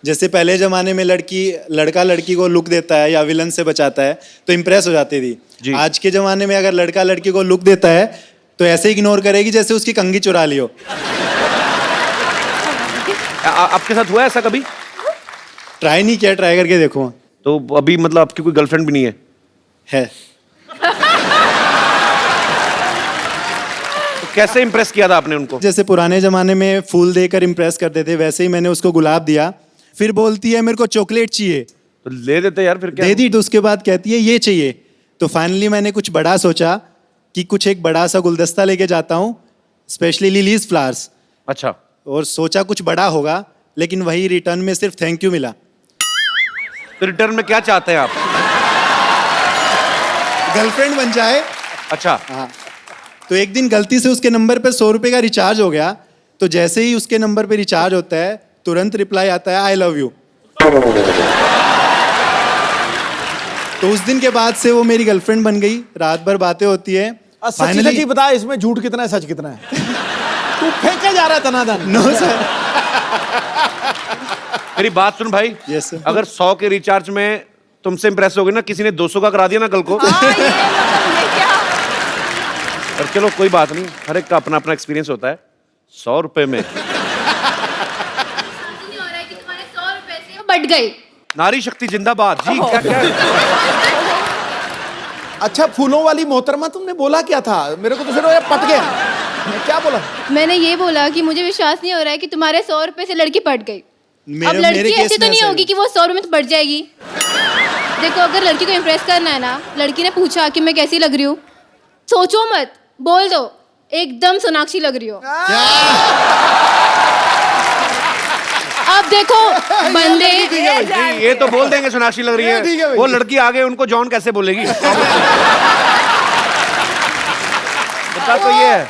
जैसे पहले जमाने में लड़का लड़की को लुक देता है या विलन से बचाता है तो इंप्रेस हो जाती थी। आज के जमाने में अगर लड़का लड़की को लुक देता है तो ऐसे इग्नोर करेगी जैसे उसकी कंघी चुरा ली हो। आपके साथ हुआ ऐसा कभी? ट्राई नहीं किया, ट्राई करके देखो। तो अभी मतलब आपकी कोई गर्लफ्रेंड भी नहीं है? है। तो कैसे इंप्रेस किया था आपने उनको? जैसे पुराने जमाने में फूल देकर इंप्रेस करते थे, वैसे ही मैंने उसको गुलाब दिया। फिर बोलती है मेरे को चॉकलेट चाहिए, तो ले देते यार, फिर क्या? दे दी। तो उसके बाद कहती है ये चाहिए। तो फाइनली मैंने कुछ बड़ा सोचा कि कुछ एक बड़ा सा गुलदस्ता लेके जाता हूँ, स्पेशली लिलीज फ्लावर्स। अच्छा। और सोचा कुछ बड़ा होगा, लेकिन वही रिटर्न में सिर्फ थैंक यू मिला। तो रिटर्न में क्या चाहते हैं आप? गर्लफ्रेंड बन जाए। अच्छा। हाँ। तो एक दिन गलती से उसके नंबर पे 100 रुपए का रिचार्ज हो गया। तो जैसे ही उसके नंबर पे रिचार्ज होता है, तुरंत रिप्लाई आता है आई लव यू। तो उस दिन के बाद से वो मेरी गर्लफ्रेंड बन गई। रात भर बातें होती है। सच्ची बता, इसमें झूठ कितना है, सच कितना है? तू फेंके जा रहा है तनादन। No sir. मेरी बात सुन भाई। Yes sir. अगर 100 के रिचार्ज में तुमसे इंप्रेस हो गई ना, किसी ने 200 का करा दिया ना कल को, ये क्या? और चलो कोई बात नहीं, हर एक का अपना अपना एक्सपीरियंस होता है। 100 रुपए में बढ़ गई। नारी शक्ति जिंदाबाद जी। क्या क्या? अच्छा, फूलों वाली मोहतरमा, तुमने बोला क्या था? मेरे को तो फिर पट गया। मैं क्या बोला? मैंने ये बोला कि मुझे विश्वास नहीं हो रहा है कि तुम्हारे 100 रुपए से लड़की पट गई। अब लड़की ऐसी तो नहीं होगी कि वो 100 रुपए में तो बढ़ जाएगी। देखो, अगर लड़की को इम्प्रेस करना है ना, लड़की ने पूछा कि मैं कैसी लग रही हूँ, सोचो मत, बोल दो एकदम सोनाक्षी लग रही हो। अब देखो बंदे ये तो बोल देंगे सोनाक्षी लग रही है, वो लड़की आगे उनको जॉन कैसे बोलेगी? बता तो ये है।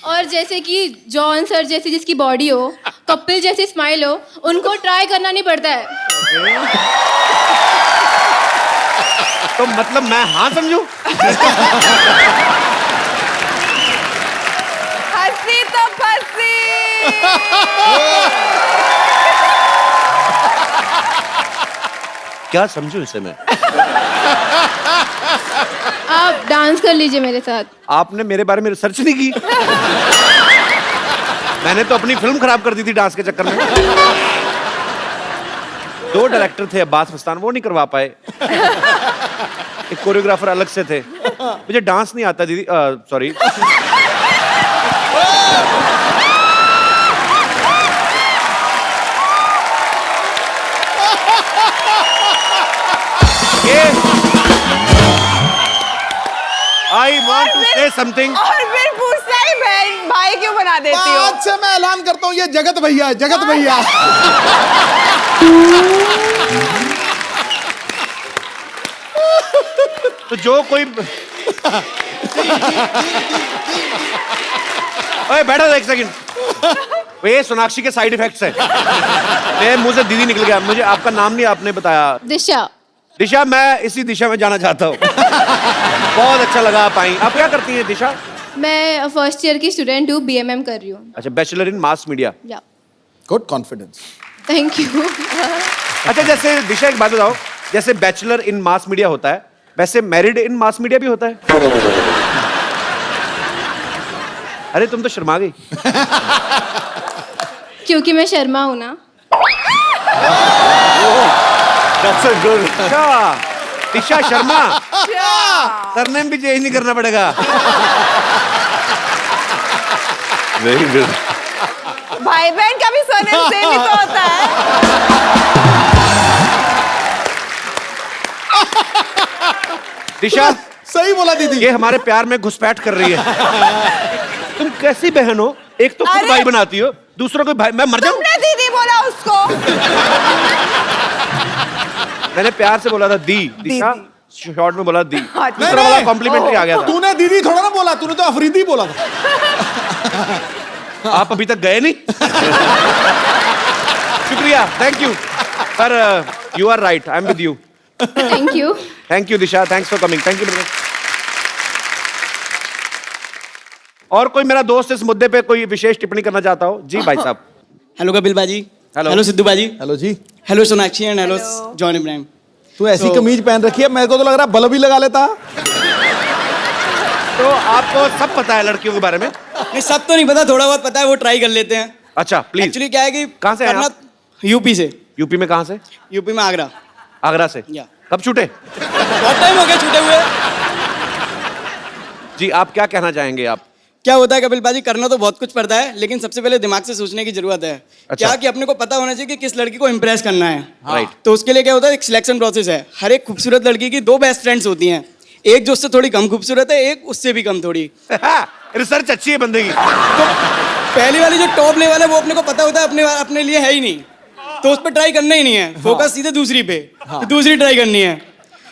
और जैसे कि जॉन सर जैसी जिसकी बॉडी हो, कपिल जैसी स्माइल हो, उनको ट्राई करना नहीं पड़ता है। तो मतलब मैं हाँ समझू? क्या समझूं इसे मैं? आप डांस कर लीजिए मेरे साथ। आपने मेरे बारे में रिसर्च नहीं की? मैंने तो अपनी फिल्म खराब कर दी थी डांस के चक्कर में। 2 डायरेक्टर थे अब्बास मस्तान, वो नहीं करवा पाए। एक कोरियोग्राफर अलग से थे। मुझे डांस नहीं आता दीदी, sorry. I want to say something. और फिर पूछता है बहन भाई क्यों बना देती हो? आज से मैं ऐलान करता हूँ, ये जगत भैया है, जगत भैया। तो जो कोई ओए बैठो एक सेकंड। ये सोनाक्षी के साइड इफेक्ट्स हैं। मेरे मुंह से दीदी निकल गया। मुझे आपका नाम नहीं आपने बताया। दिशा। दिशा, मैं इसी दिशा में जाना चाहता हूँ। बहुत अच्छा लगा आप आई। आप क्या करती हैं दिशा? मैं फर्स्ट ईयर की स्टूडेंट हूँ, BMM कर रही हूँ। अच्छा, बैचलर इन मास मीडिया। या गुड कॉन्फिडेंस। Thank you. अच्छा, जैसे दिशा एक बात बताओ, जैसे बैचलर इन मास मीडिया होता है, वैसे मैरिड इन मास मीडिया भी होता है? अरे तुम तो शर्मा गई। क्योंकि मैं शर्मा हूँ ना। That's a good. अच्छा, दिशा शर्मा। सरनेम भी चेंज नहीं करना पड़ेगा। Very good. भाई बहन का भी सरनेम सेम ही तो होता है। दिशा, सही बोला दीदी। ये हमारे प्यार में घुसपैठ कर रही है। तुम कैसी बहन हो? एक तो खुद अरे! भाई बनाती हो, दूसरों को भाई। मैं मर जाऊं? तुमने दीदी बोला उसको। मैंने प्यार से बोला था दी। दिशा शॉर्ट में बोला दी। नहीं, दूसरा वाला कॉम्प्लीमेंट्री आ गया था। तूने दीदी थोड़ा ना बोला, तूने तो अफरीदी बोला था। आप अभी तक गए नहीं? शुक्रिया, thank you sir. You are right, I am with you. Thank you. Thank you Disha, thanks for coming. Thank you. और कोई मेरा दोस्त इस मुद्दे पे कोई विशेष टिप्पणी करना चाहता हो? जी भाई साहब। हेलो कपिल बाजी। Hello. Hello Sidhu Baji. Hello जी। Hello Sonakshi and hello John Abraham. तू ऐसी कमीज पहन रखी है, मेरे को तो लग रहा है बल्ब ही लगा लेता। तो आपको सब पता है लड़कियों के बारे में? नहीं, सब तो नहीं पता, थोड़ा बहुत पता है, वो ट्राई कर लेते हैं। अच्छा प्लीज। एक्चुअली क्या है कि कहाँ से हैं आप? यूपी से। यूपी में कहाँ से? यूपी में आगरा। आगरा से। या। कब छूटे? बहुत टाइम हो गया छूटे हुए। जी, आप क्या कहना चाहेंगे? आप क्या होता है कपिल बाजी, करना तो बहुत कुछ पड़ता है, लेकिन सबसे पहले दिमाग से सोचने की जरूरत है। अच्छा। क्या कि अपने को पता होना चाहिए कि किस लड़की को इम्प्रेस करना है। राइट। तो उसके लिए क्या होता है, एक सिलेक्शन प्रोसेस है। हर एक खूबसूरत लड़की की 2 बेस्ट फ्रेंड्स होती हैं, एक जो उससे थोड़ी कम खूबसूरत है, एक उससे भी कम थोड़ी। रिसर्च अच्छी है बंदे की। तो पहली वाली जो टॉप लेवल है वो अपने को पता होता है अपने लिए है ही नहीं, तो उस पर ट्राई करना ही नहीं है। फोकस सीधे दूसरी पे, दूसरी ट्राई करनी है।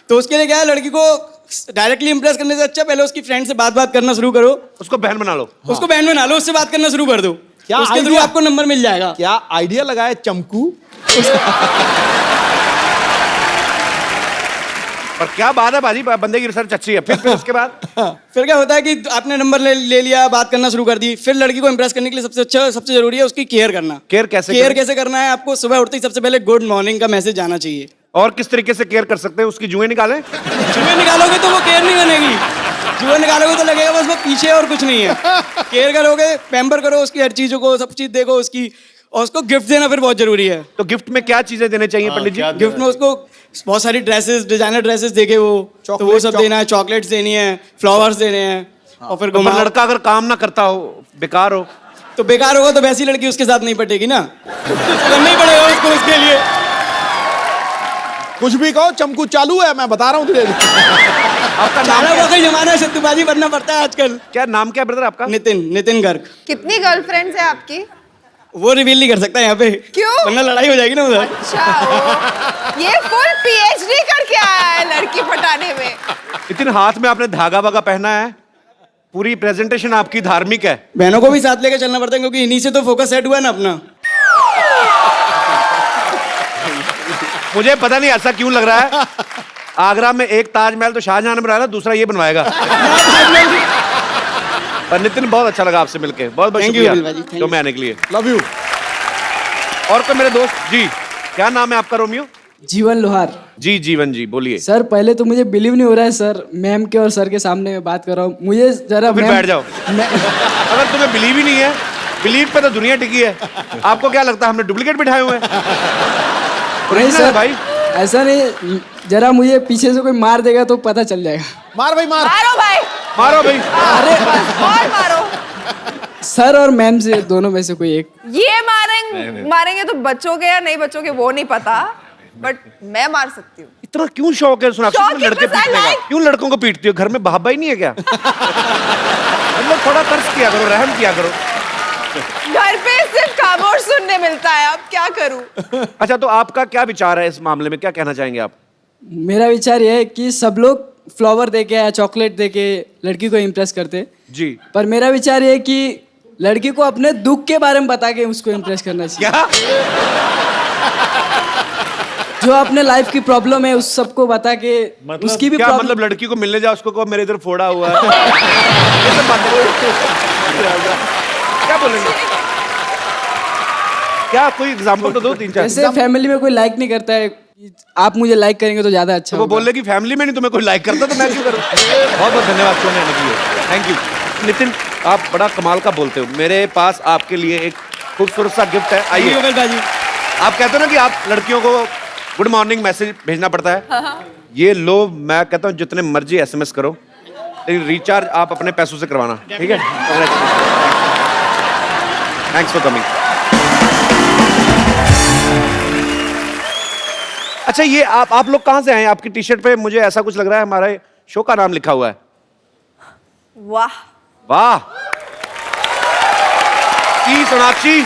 तो उसके लिए क्या है, लड़की को डायरेक्टली इंप्रेस करने से अच्छा पहले उसकी फ्रेंड से बात करना शुरू करो। उसको बहन बना लो। उसको बहन बना लो, उससे बात करना शुरू कर दो। क्या उसके थ्रू आइडिया? आपको नंबर मिल जाएगा। क्या आइडिया लगाया चमकू। पर क्या बात है बाजी, बंदे की रिसर्च अच्छी है। फिर उसके बाद फिर क्या होता है कि आपने नंबर ले लिया, बात करना शुरू कर दी। फिर लड़की को इंप्रेस करने के लिए सबसे जरूरी है उसकी केयर करना। केयर कैसे करना है? आपको सुबह उठते ही सबसे पहले गुड मॉर्निंग का मैसेज आना चाहिए। और किस तरीके से केयर कर सकते हैं? उसकी जुएं निकालें? जुएं निकालोगे तो वो केयर नहीं बनेगी। जुएं निकालोगे तो लगेगा बस वो पीछे, और कुछ नहीं है। केयर करोगे, पैम्पर करो उसकी हर चीजों को, सब चीज देखो उसकी, और उसको गिफ्ट देना फिर बहुत जरूरी है। तो गिफ्ट में क्या चीजें देने चाहिए पंडित जी? गिफ्ट में उसको बहुत सारी ड्रेसेस, डिजाइनर ड्रेसेस देखे वो, तो वो सब देना है। चॉकलेट्स देनी है, फ्लावर्स देने हैं, और फिर तो लड़का अगर काम ना करता हो, बेकार हो, तो बेकार होगा तो वैसी लड़की उसके साथ नहीं पटेगी ना, करना ही पड़ेगा उसको उसके लिए। कुछ भी कहो, चमकू चालू है, मैं बता रहा हूँ तुझे। आपका नाम चारा वाकई जमाना है, सत्तूबाजी बनना पड़ता है आजकल। क्या नाम क्या ब्रदर आपका? नितिन गर्ग। कितनी गर्लफ्रेंड्स है आपकी? वो रिवील नहीं कर सकता यहाँ पे। क्यों? वरना लड़ाई हो जाएगी ना उधर। अच्छा, ये फुल PhD करके आया है लड़की पटाने में। इतने हाथ में आपने धागा वागा पहना है, पूरी प्रेजेंटेशन आपकी धार्मिक है। बहनों को भी साथ लेकर चलना पड़ता है, क्योंकि इन्हीं से तो फोकस सेट हुआ है ना अपना। मुझे पता नहीं ऐसा क्यों लग रहा है। आगरा में एक ताजमहल तो शाहजहां ने बनाया, दूसरा ये बनवाएगा। पर नितिन, बहुत अच्छा लगा आपसे मिलके, बहुत बहुत शुक्रिया जो मैं आने के लिए। Love you. और कोई मेरे दोस्त जी, क्या नाम है आपका? रोमियो। जीवन लोहार। जी जीवन जी बोलिए। सर पहले तो मुझे बिलीव नहीं हो रहा है सर, मैम के और सर के सामने मैं बात कर रहा हूँ, मुझे जरा फिर बैठ जाओ। अगर तुम्हें बिलीव ही नहीं है, बिलीव पे तो दुनिया टिकी है, आपको क्या लगता है हमने डुप्लीकेट बिठाए हुए हैं? नहीं सर भाई ऐसा नहीं, जरा मुझे पीछे से कोई मार देगा तो पता चल जाएगा। मार भाई मार। मारो भाई, मारो भाई। अरे और मारो। सर और मैम से दोनों में से कोई एक। ये मारेंगे तो बचोगे या नहीं बचोगे वो नहीं पता, बट मैं मार सकती हूँ। इतना क्यों शौक है सोनाक्षी शौक तुम्हें लड़के है, बस I पीटने का? like- क्यों लड़कों को पीटती हो? घर में भाई नहीं है क्या? मतलब थोड़ा तर्स किया करो, रहम किया करो। घर पे सिर्फ खामोश सुनने मिलता है, अब क्या करूँ? अच्छा तो आपका क्या विचार है इस मामले में, क्या कहना चाहेंगे आप? मेरा विचार यह है कि सब लोग फ्लावर देके या चॉकलेट देके लड़की को इम्प्रेस करते, जी पर मेरा विचार ये है कि लड़की को अपने दुख के बारे में बता के उसको इम्प्रेस करना चाहिए। क्या? जो अपने लाइफ की प्रॉब्लम है उस सबको बता के उसकी भी क्या प्रॉब्लम। मतलब लड़की को मिलने जाओ उसको कहो मेरे इधर फोड़ा हुआ है? ये सब बातें क्या बोलेंगे? क्या कोई एग्जांपल तो दो, 3-4। जैसे फैमिली में कोई लाइक नहीं करता है, आप मुझे लाइक करेंगे तो ज्यादा अच्छा तो वो होगा। बोल रहे कि फैमिली में नहीं तुम्हें कोई लाइक करता तो मैं क्यों करूं? बहुत बहुत धन्यवाद शो में आने के लिए, थैंक यू। नितिन आप बड़ा कमाल का बोलते हो, मेरे पास आपके लिए एक खूबसूरत सा गिफ्ट है, आइए। आप कहते हो ना कि आप लड़कियों को गुड मॉर्निंग मैसेज भेजना पड़ता है, ये लो, मैं कहता हूँ जितने मर्जी SMS करो, लेकिन रिचार्ज आप अपने पैसों से करवाना, ठीक है? Thanks for coming. अच्छा ये आप लोग कहाँ से आए? आपकी टी शर्ट पे मुझे ऐसा कुछ लग रहा है हमारे शो का नाम लिखा हुआ है। वाह वाह। See, Sonakshi,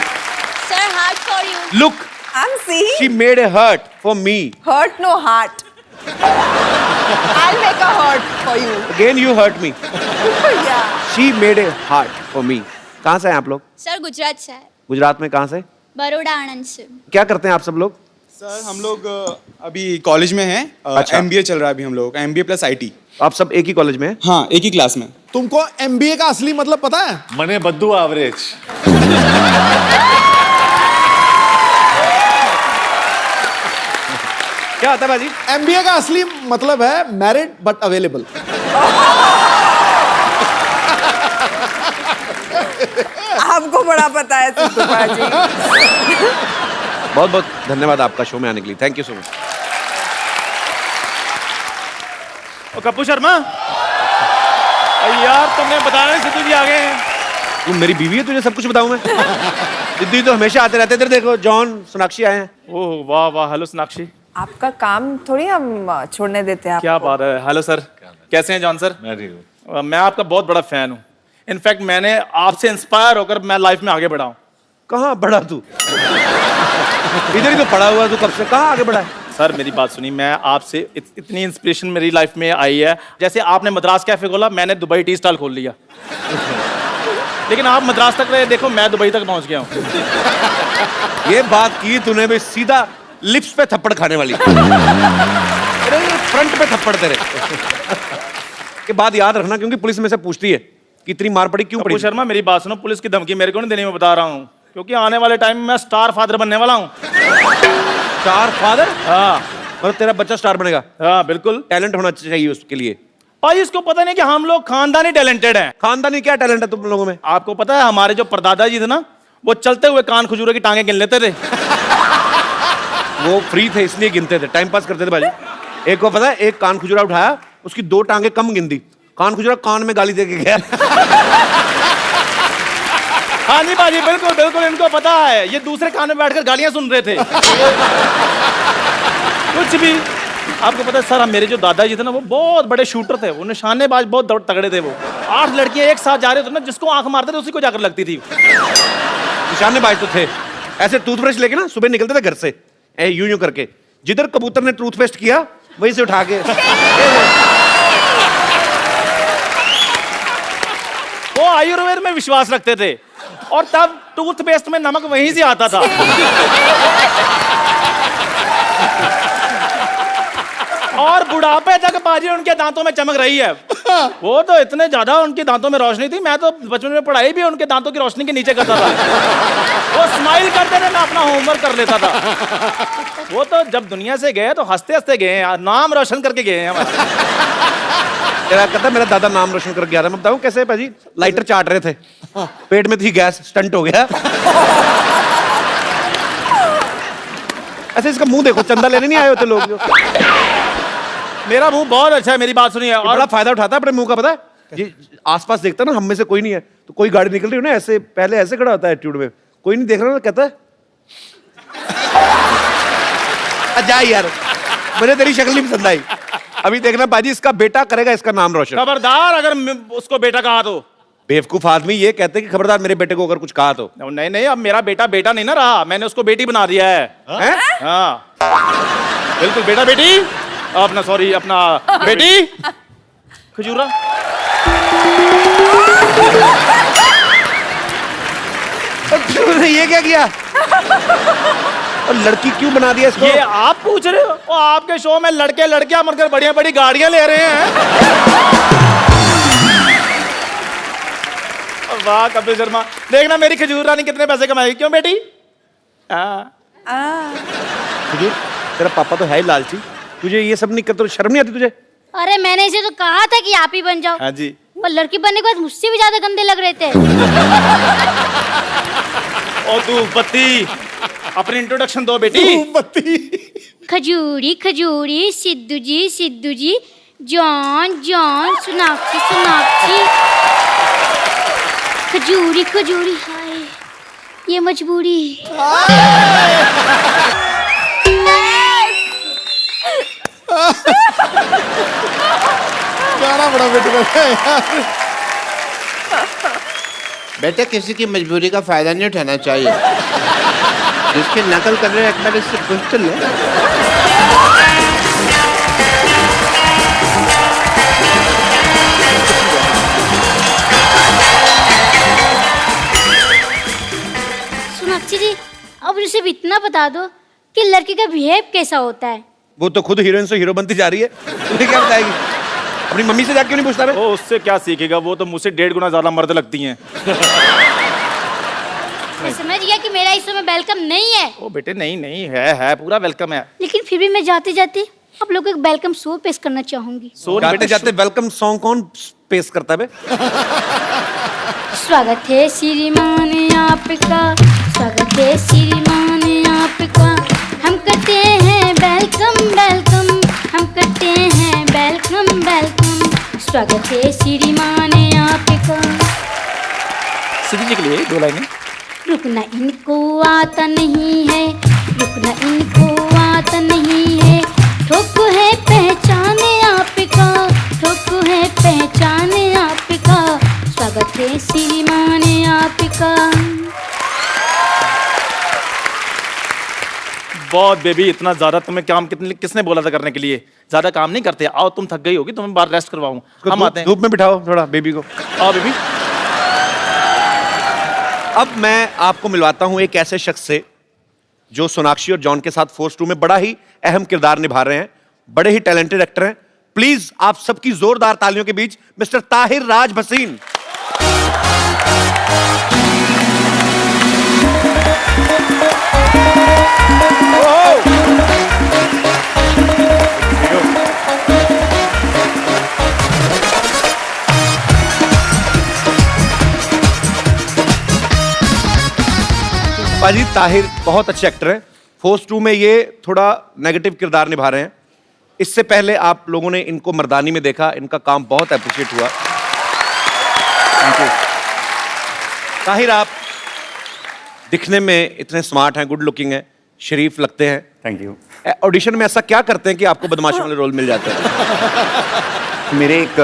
sir heart for you. look, I'm seeing she made a heart for me. hurt no heart. I'll make a heart for you. Again you hurt me. Yeah. She made a heart for me. कहाँ से हैं आप लोग? Sir Gujarat से है, गुजरात में कहाँ से? बड़ौदा आनंद से। क्या करते हैं आप सब लोग? सर हम लोग अभी कॉलेज में हैं, अच्छा। MBA चल रहा है अभी हम लोग, MBA प्लस IT। आप सब एक ही कॉलेज में हैं? हाँ एक ही क्लास में। तुमको MBA का असली मतलब पता है? मने बद्दू एवरेज। क्या होता है बाजी? MBA का असली मतलब है मैरिड बट अवेलेबल। आपको बड़ा पता है सिद्धू जी। बहुत बहुत धन्यवाद आपका शो में आने के लिए, thank you so much. Kappu Sharma यार तुमने बताया नहीं सिद्धू जी आ गए हैं। तू मेरी बीवी है, तुझे सब कुछ बताऊं मैं? सिद्धू तो हमेशा आते रहते। इधर देखो जॉन सोनाक्षी आए हैं। ओह वाह वाह, हेलो सोनाक्षी। आपका काम थोड़ी हम छोड़ने देते हैं क्या बात है। हेलो सर, कैसे हैं जॉन सर? मैं ठीक हूँ। मैं आपका बहुत बड़ा फैन हूँ। इनफैक्ट मैंने आपसे इंस्पायर होकर मैं लाइफ में आगे बढ़ा हूँ। कहाँ बढ़ा तू? इधर ही तो पड़ा हुआ तू, कब से कहाँ आगे बढ़ा है? सर मेरी बात सुनिए, मैं आपसे इतनी इंस्पिरेशन मेरी लाइफ में आई है। जैसे आपने मद्रास कैफे खोला, मैंने दुबई टी स्टॉल खोल लिया। लेकिन आप मद्रास तक रहे, देखो मैं दुबई तक पहुंच गया हूँ। ये बात की तूने भी सीधा लिप्स पे थप्पड़ खाने वाली। अरे फ्रंट पे थप्पड़ तेरे। के बाद याद रखना क्योंकि पुलिस में से पूछती है कि इतनी मार पड़ी क्यों पड़ी। कपूर शर्मा मेरी बात सुनो, पुलिस की धमकी मेरे को नहीं देने में बता रहा हूँ, क्योंकि आने वाले टाइम में मैं स्टार फादर बनने वाला हूँ। Star father? हाँ मतलब तेरा बच्चा स्टार बनेगा? हाँ बिल्कुल। टैलेंट होना चाहिए उसके लिए। भाई इसको पता नहीं कि हम लोग खानदानी टैलेंटेड हैं। खानदानी क्या टैलेंट है तुम लोगों में? आपको पता है हमारे जो परदादा जी थे ना, वो चलते हुए कान खजूरे की टांगे गिन लेते थे। वो फ्री थे इसलिए गिनते थे, टाइम पास करते थे भाई। एक को पता है, एक कान खुजरा उठाया, उसकी 2 टांगे कम गिन दी, कान खुजरा कान में गाली दे के गया। हाँ जी बाजी, बिल्कुल बिल्कुल, इनको पता है। ये दूसरे कान में बैठकर गालियां सुन रहे थे। कुछ भी। आपको पता है सर, मेरे जो दादाजी थे ना, वो बहुत बड़े शूटर थे, वो निशानेबाज बहुत तगड़े थे। वो 8 लड़कियां एक साथ जा रहे थे ना, जिसको आंख मारते थे उसी को जाकर लगती थी। निशानेबाज तो थे, ऐसे टूथब्रश लेके ना सुबह निकलते थे घर से, यूं यूं करके, जिधर कबूतर ने टूथपेस्ट किया वहीं से उठा के। वो आयुर्वेद में विश्वास रखते थे, और तब टूथपेस्ट में नमक वहीं से आता था। और बुढ़ापे तक बाजी उनके दांतों में चमक रही है। वो तो इतने ज्यादा उनके दांतों में रोशनी थी, मैं तो बचपन में पढ़ाई भी उनके दांतों की रोशनी के नीचे करता था। वो स्माइल करते थे, मैं अपना होमवर्क कर लेता था। वो तो जब दुनिया से गए तो हंसते हंसते गए हैं, नाम रोशन करके गए हैं हमारा। कहता मेरा दादा नाम रोशन कर गया था। मैं बताऊं कैसे भाजी, लाइटर चाट रहे थे, पेट में थी गैस, स्टंट हो गया। ऐसे इसका मुंह देखो, चंदा लेने नहीं आए होते लोग जो। मेरा मुंह बहुत अच्छा है, मेरी बात सुनिए। और बड़ा फायदा उठाता है अपने मुंह का, पता है ये आसपास देखता ना, हम में से कोई नहीं है तो कोई गाड़ी निकल रही हो ना, ऐसे पहले ऐसे खड़ा होता है एटीट्यूड में, कोई नहीं देख रहा ना, कहता है जा यार, मुझे तेरी शक्ल नहीं पसंद आई। अभी देखना बाजी, इसका बेटा करेगा इसका नाम रोशन। खबरदार अगर उसको बेटा कहा तो। बेवकूफ आदमी ये कहते हैं कि खबरदार मेरे बेटे को अगर कुछ कहा तो। नहीं नहीं, अब मेरा बेटा बेटा नहीं ना रहा, मैंने उसको बेटी बना दिया है। हाँ बिल्कुल, बेटा बेटी अपना, सॉरी अपना बेटी खजूरा। ये क्या किया? और लड़की क्यों बना दिया इसको? ये आप पूछ रहे हो? और आपके शो में लड़के लड़कियां मरकर बढ़िया बड़ी गाड़ियां ले रहे हैं। वाह कपिल शर्मा, देखना मेरी खजूर रानी कितने पैसे कमाएगी। क्यों बेटी? खजूर, तेरा पापा तो है ही लालची, तुझे ये सब नहीं करते, शर्म नहीं आती तुझे? अरे मैंने इसे तो कहा था कि आप ही बन जाओ। हाँ जी। पर लड़की बनने के बाद मुझसे भी ज्यादा गंदे लग रहे थे। ओ तू बत्ती, अपनी इंट्रोडक्शन दो बेटी। बत्ती। खजूरी खजूरी, सिद्धू जी, जॉन जॉन, सोनाक्षी सोनाक्षी। खजूरी खजूरी, हाय ये मजबूरी। गाना बड़ा बेटे बेटे किसी की मजबूरी का फायदा नहीं उठाना चाहिए। जिसकी नकल कर रहे हैं एक बार इससे पूछ तो लो। सोनाक्षी जी, अब मुझे सिर्फ इतना बता दो कि लड़की का बिहेव कैसा होता है। वो तो खुद हीरोइन से हीरो बनती जा रही है, तुम्हें क्या बताएगी? अपनी मम्मी से जाके क्यों नहीं पूछता? वो उससे क्या सीखेगा, वो तो मुझसे 1.5 गुना ज्यादा मर्द लगती हैं। मैं समझ गया कि मेरा इस समय वेलकम नहीं है। ओ बेटे नहीं नहीं, है पूरा वेलकम है। लेकिन फिर भी मैं जाते जाते आप लोग को एक वेलकम शो पेश करना चाहूंगी। जाते जाते वेलकम सॉन्ग कौन पेश करता है? स्वागत है श्रीमान आपका, स्वागत है श्रीमान आपका, हम करते हैं वेलकम वेलकम, हम करते हैं वेलकम वेलकम, स्वागत है श्रीमान आपका। सिद्धू जी के लिए 2 लाइनें। रुकना इनको आता नहीं है, रुकना इनको आता नहीं है, ठोक है पहचाने आपका, ठोक है पहचाने आपका, स्वागत है श्रीमान आपका। बहुत बेबी, इतना ज्यादा तुम्हें काम किसने बोला था करने के लिए? ज्यादा काम नहीं करते। आओ, तुम थक गई होगी, तुम्हें बाहर रेस्ट करवाऊं। हम आते हैं। धूप में बिठाओ थोड़ा बेबी को। आओ बेबी। अब मैं आपको मिलवाता हूं एक ऐसे शख्स से जो सोनाक्षी और जॉन के साथ फोर्स 2 में बड़ा ही अहम किरदार निभा रहे हैं, बड़े ही टैलेंटेड एक्टर हैं। प्लीज आप सबकी जोरदार तालियों के बीच मिस्टर ताहिर राज भसीन। पाजी, ताहिर बहुत अच्छे एक्टर हैं। फोर्स 2 में ये थोड़ा नेगेटिव किरदार निभा रहे हैं। इससे पहले आप लोगों ने इनको मर्दानी में देखा, इनका काम बहुत अप्रिशिएट हुआ। Thank you. ताहिर, आप दिखने में इतने स्मार्ट हैं, गुड लुकिंग हैं, शरीफ लगते हैं। Thank you. ऑडिशन में ऐसा क्या करते हैं कि आपको बदमाशी वाले रोल मिल जाते हैं? मेरे एक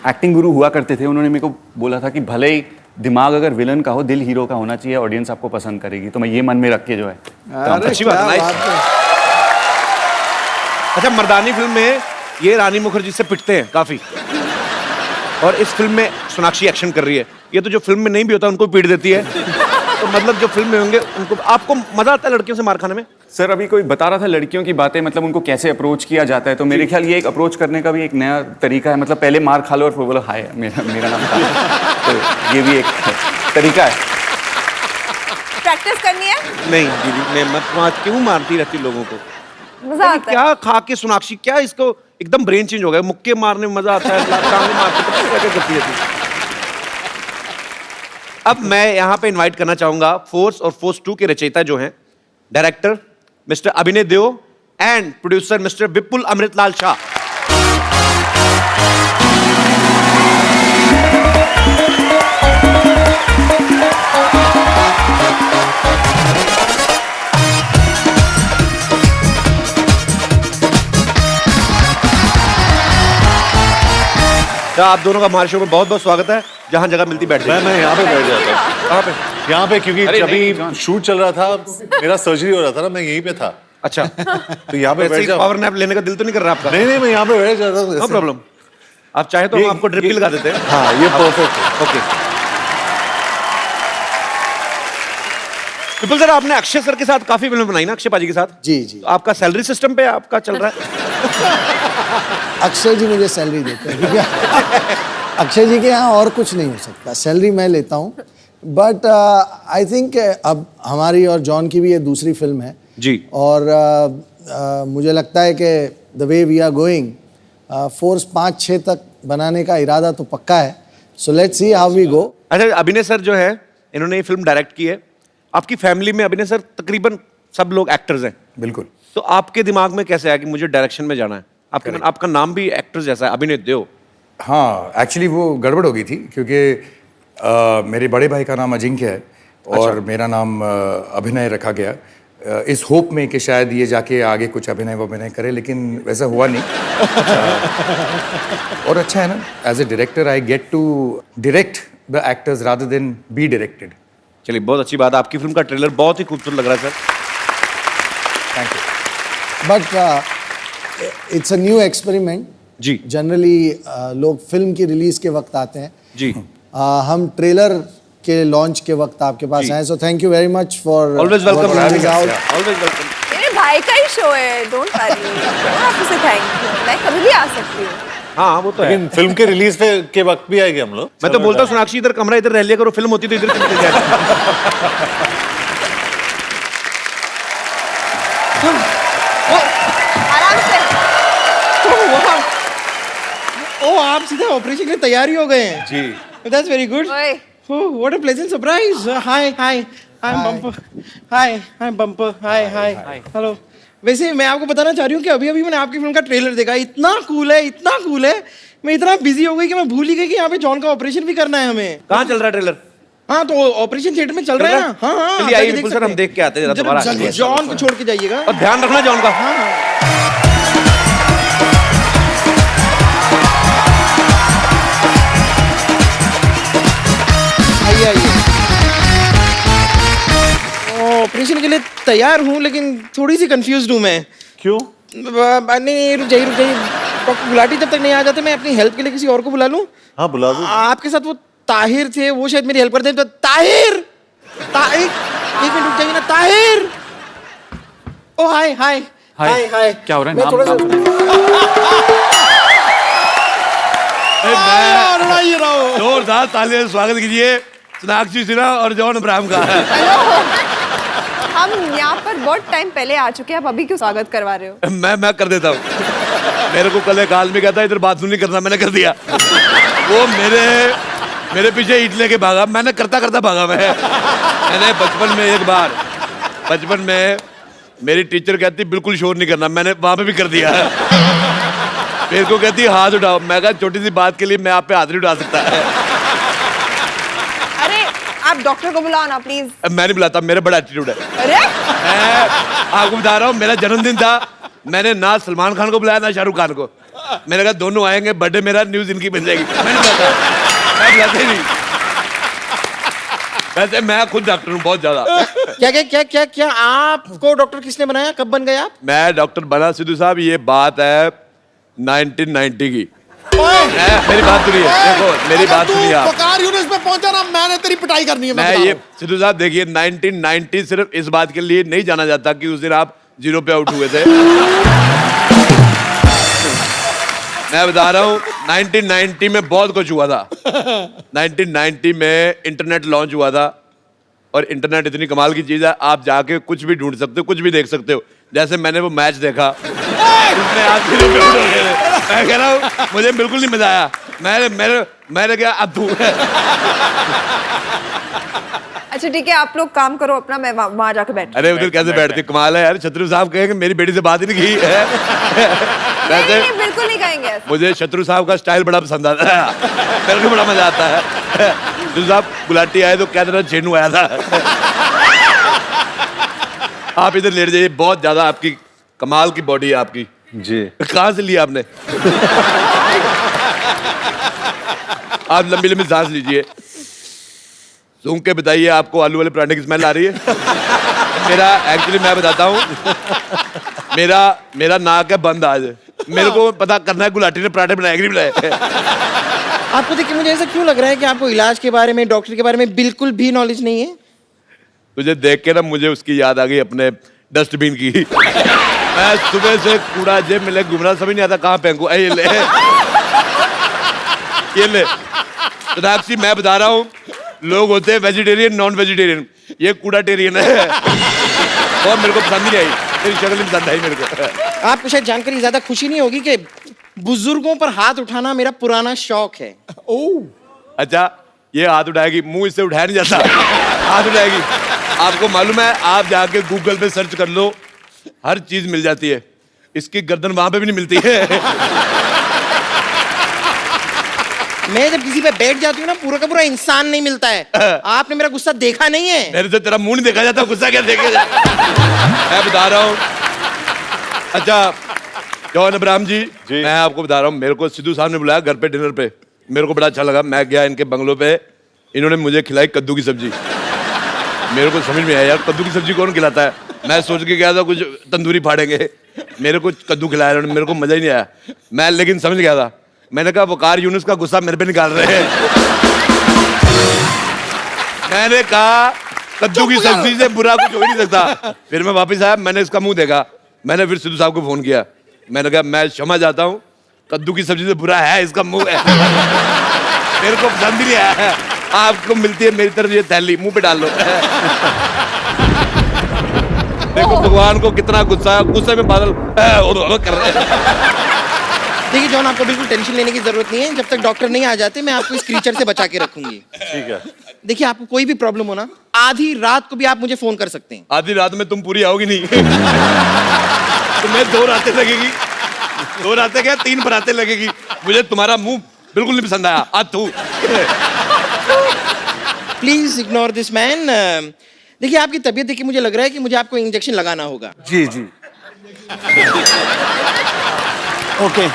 एक्टिंग गुरु हुआ करते थे, उन्होंने मेरे को बोला था कि भले ही दिमाग अगर विलन का हो, दिल हीरो का होना चाहिए, ऑडियंस आपको पसंद करेगी। तो मैं ये मन में रख के जो है। अच्छी बात है। अच्छा, मर्दानी फिल्म में ये रानी मुखर्जी से पिटते हैं काफी, और इस फिल्म में सोनाक्षी एक्शन कर रही है। ये तो जो फिल्म में नहीं भी होता उनको पीट देती है। तो मतलब जो फिल्म में होंगे उनको आपको मजा आता है लड़कियों से मार खाने में? सर अभी कोई बता रहा था लड़कियों की बातें, मतलब उनको कैसे अप्रोच किया जाता है, तो मेरे ख्याल ये एक अप्रोच करने का भी एक नया तरीका है। मतलब पहले मार खा लो और फिर बोलो हाय मेरा नाम था। तो ये भी एक तरीका है। प्रैक्टिस करनी है? नहीं दीदी, मैं मत क्यों मारती रहती लोगों को? मजा आता है। क्या खा के सोनाक्षी, क्या इसको एकदम ब्रेन चेंज हो गया? मुक्के मारने में मजा आता है, टांगे मारते क्या क्या करती है? अब मैं यहाँ पे इनवाइट करना चाहूंगा फोर्स और फोर्स 2 के रचयिता जो हैं, डायरेक्टर मिस्टर अभिनय देओ एंड प्रोड्यूसर मिस्टर विपुल अमृतलाल शाह। तो आप दोनों का हमारे शो में बहुत बहुत स्वागत है। जहां जगह मिलती बैठ जाइए। मैं यहाँ पे बैठ जाता हूँ। कहाँ पे? यहाँ पे, क्योंकि अरे जब नहीं, भी शूट चल रहा था, मेरा सर्जरी हो रहा था ना, मैं यहीं पे था। अच्छा, तो यहाँ पे बैठ जाओ। पावर नैप लेने का दिल तो नहीं कर रहा आपका? नहीं, मैं यहाँ पे बैठ जाता हूँ। नो प्रॉब्लम, आप चाहे तो हम आपको ड्रिप भी लगा देते हैं। हाँ, ये परफेक्ट है। ओके। विपुल सर, आपने अक्षय सर के साथ काफी फिल्म बनाई ना, अक्षय पाजी के साथ? जी जी। तो आपका सैलरी सिस्टम पे आपका चल रहा है? अक्षय जी मुझे सैलरी देते हैं, क्योंकि अक्षय जी के यहाँ और कुछ नहीं हो सकता, सैलरी मैं लेता हूँ। बट आई थिंक अब हमारी और जॉन की भी ये दूसरी फिल्म है जी, और मुझे लगता है कि the way we are going, Force 5-6 तक बनाने का इरादा तो पक्का है। So let's see how we go. अच्छा, अभिनय सर जो है, इन्होंने ये फिल्म डायरेक्ट की है। आपकी फैमिली में अभिनय सर तकरीबन सब लोग एक्टर्स हैं। बिल्कुल। तो आपके दिमाग में कैसे आया कि मुझे डायरेक्शन में जाना है? आपका नाम भी एक्टर जैसा है, अभिनय देओ। हाँ, एक्चुअली वो गड़बड़ हो गई थी, क्योंकि मेरे बड़े भाई का नाम अजिंक्य है और मेरा नाम अभिनय रखा गया, इस होप में कि शायद ये जाके आगे कुछ अभिनय करे, लेकिन वैसा हुआ नहीं। और अच्छा है ना, as a director I get to direct the actors rather than be directed. चलिए, बहुत अच्छी बात। आपकी फिल्म का ट्रेलर बहुत ही खूबसूरत लग रहा है sir. Thank you. But it's a new experiment जी। जनरली लोग फिल्म की रिलीज के वक्त आते हैं जी, हम ट्रेलर के लॉन्च के वक्त आपके पास आए। So thank you very much for always welcome. Always welcome. मेरे भाई का ही शो है, डोंट वरी। आपसे थैंक यू, मैं कभी भी आ सकती हूँ। हाँ, वो तो है। लेकिन फिल्म के रिलीज के वक्त भी आएंगे हम लोग। मैं तो बोलता हूँ सोनाक्षी, इधर कमरा इधर रह लिया करो, फिल्म होती तो इधर चलते जाए। आराम से। ओ, आप सीधे ऑपरेशन के लिए तैयार ही हो गए हैं? जी। That's very good. Oh, what a pleasant surprise. Hi. I'm Bumper. I'm Bumper. Hi. Hello. वैसे मैं आपको बताना चाह रही हूँ कि अभी मैंने आपकी फिल्म का ट्रेलर देखा, इतना कूल है। मैं इतना बिजी हो गई कि मैं भूल ही गई कि यहाँ पे जॉन का ऑपरेशन भी करना है हमें। कहाँ चल रहा है ट्रेलर? हाँ, तो ऑपरेशन थिएटर में चल रहा है ना। हाँ। चलिए आइए विपुल सर, हम देख के आते हैं दोबारा। जॉन को छोड़ के जाइएगा और ध्यान रखना जॉन का। आइए। ऑपरेशन के लिए तैयार हूँ, लेकिन थोड़ी सी कंफ्यूज्ड हूँ मैं। क्यों? नहीं, रुक जाइए। डॉक्टर गुलाटी जब तक नहीं आ जाते, मैं अपनी हेल्प के लिए किसी और को बुला लूँ? हाँ, बुला दो। आपके साथ वो ताहिर थे, वो शायद मेरी हेल्प करते हैं। तो ताहिर, एक मिनट रुक जाइए ना। ताहिर, ओ हाय। क्या हो रहा है? जोरदार तालियां स्वागत कीजिए सोनाक्षी सिन्हा और जॉन अब्राहम का। हम यहाँ पर बहुत टाइम पहले आ चुके हैं, आप अभी क्यों स्वागत करवा रहे हो? मैं कर देता हूँ। मेरे को कल एक आदमी कहता है इधर बाथरूम नहीं करना, मैंने कर दिया। वो मेरे पीछे ईट लेके भागा, मैंने करता भागा। मैंने बचपन में मेरी टीचर कहती बिल्कुल शोर नहीं करना, मैंने वहां पे भी कर दिया। मेरे को कहती हाथ उठाओ, मैं कहा छोटी सी बात के लिए मैं आप पे हाथ नहीं उठा सकता। अरे आप डॉक्टर को बुलाओ ना प्लीज। मैं नहीं बुलाता, मेरा बड़ा एटीट्यूड है। अरे आपको बता रहा हूँ, मेरा जन्मदिन था, मैंने ना सलमान खान को बुलाया ना शाहरुख खान को। मैंने कहा दोनों आएंगे, बर्थडे मेरा, न्यूज इनकी बन जाएगी। मैं बुलाता ही नहीं। वैसे मैं खुद डॉक्टर हूँ बहुत ज्यादा। क्या आपको डॉक्टर किसने बनाया? कब बन गए आप? मैं डॉक्टर बना सिद्धू साहब, ये बात है 1990 की। मेरी बात सुनिए, देखो मेरी बात सुनिए आप। वकार यूनिस में पहुंचा ना, मैंने तेरी पिटाई करनी है। मैं बता ये रहा हूं। सिद्धू साहब देखिए 1990 सिर्फ इस बात के लिए नहीं जाना जाता कि उस दिन आप 0 पे आउट हुए थे। मैं बता रहा हूँ 1990 में बहुत कुछ हुआ था। 1990 में इंटरनेट लॉन्च हुआ था और इंटरनेट इतनी कमाल की चीज है, आप जाके कुछ भी ढूंढ सकते हो, कुछ भी देख सकते हो। जैसे मैंने वो मैच देखा, उसमें आप 0 पे आउट हो गए थे। मैं कह रहा हूँ मुझे बिल्कुल नहीं मजा आया। मैंने क्या अब तू अच्छा ठीक है, आप लोग काम करो अपना, मैं वहां जाके बैठ। अरे उधर कैसे बैठती, कमाल है यार। शत्रु साहब कहेंगे मेरी बेटी से बात ही नहीं की है। वैसे नहीं, बिल्कुल नहीं कहेंगे ऐसा। मुझे शत्रु साहब का स्टाइल बड़ा पसंद आता है, मेरे को बड़ा मजा आता है। शत्रु साहब गुलाटी आए तो क्या तरह चेनू आया था। आप इधर लेट जाइए, बहुत ज्यादा आपकी कमाल की बॉडी है आपकी जी। कहाँ से लिया आपने? आप लंबी लंबी सांस लीजिए, सूंघ के बताइए आपको आलू वाले पराठे की स्मेल आ रही है? मेरा एक्चुअली मैं बताता हूँ, मेरा नाक है बंद आज। मेरे को पता करना है गुलाटी ने पराठे बनाए कि नहीं बनाए। आपको देख के मुझे ऐसा क्यों लग रहा है कि आपको इलाज के बारे में, डॉक्टर के बारे में बिल्कुल भी नॉलेज नहीं है? तुझे देख के ना मुझे उसकी याद आ गई, अपने डस्टबिन की। मैं सुबह से कूड़ा जेब में ले घूम रहा, समझ नहीं आता कहाँ फेंकूं। ये ले, ये ले। सोनाक्षी मैं बता रहा हूँ, लोग होते हैं वेजिटेरियन, नॉन वेजिटेरियन, ये कूड़ाटेरियन है। और मेरे को पसंद नहीं आई, तेरी शक्ल नहीं पसंद आई मेरे को। आपको शायद जानकर ज्यादा खुशी नहीं होगी कि बुजुर्गों पर हाथ उठाना मेरा पुराना शौक है। ओह अच्छा, ये हाथ उठाएगी, मुंह इससे उठाया नहीं जाता, हाथ उठाएगी। आपको मालूम है, आप जाके गूगल पे सर्च कर लो, हर चीज मिल जाती है। इसकी गर्दन वहां पे भी नहीं मिलती है। मैं जब किसी पे बैठ जाती हूँ ना, पूरा का पूरा इंसान नहीं मिलता है। आपने मेरा गुस्सा देखा नहीं है। मेरे से तेरा मुंह नहीं देखा जाता, गुस्सा क्या देखेगा? मैं बता रहा हूँ। अच्छा जॉन अब्राहम जी, मैं आपको बता रहा हूँ, मेरे को सिद्धू साहब ने बुलाया घर पे डिनर पे, मेरे को बड़ा अच्छा लगा। मैं गया इनके बंगलों पे, इन्होंने मुझे खिलाई कद्दू की सब्जी। मेरे को समझ में आया यार कद्दू की सब्जी कौन खिलाता है। मैं सोच के गया था कुछ तंदूरी फाड़ेंगे, मेरे को कद्दू खिलाया इन्होंने, मेरे को मजा ही नहीं आया। मैं लेकिन समझ गया था, मैंने कहा वकार यूनुस का गुस्सा मेरे पे निकाल रहे हैं। मैंने कहा कद्दू की सब्जी से बुरा कुछ हो ही नहीं सकता। फिर मैं वापस आया, मैंने इसका मुंह देखा, मैंने फिर सिद्धू साहब को फोन किया, मैंने कहा मैं क्षमा चाहता हूँ, कद्दू की सब्जी से बुरा है इसका मुंह है। मेरे को पसंद ही नहीं आया। आपको मिलती है मेरी तरफ ये थैली, मुंह पे डाल लो। देखो भगवान को कितना गुस्सा, गुस्से में बादल कर रहे हैं। देखिए जॉन, आपको बिल्कुल टेंशन लेने की जरूरत नहीं है। जब तक डॉक्टर नहीं आ जाते, मैं आपको इस क्रीचर से बचा के रखूंगी। ठीक है। देखिए आपको कोई भी प्रॉब्लम हो ना, आधी रात को भी आप मुझे फोन कर सकते हैं। आधी रात में तुम पूरी आओगी नहीं। तुम्हें 2 रातें लगेगी, 2 रातें क्या 3 बरातें लगेगी। मुझे तुम्हारा मुंह बिल्कुल नहीं पसंद आया। आज तू प्लीज इग्नोर दिस मैन। देखिए आपकी तबीयत देख के मुझे लग रहा है कि मुझे आपको इंजेक्शन लगाना होगा। जी जी ओके।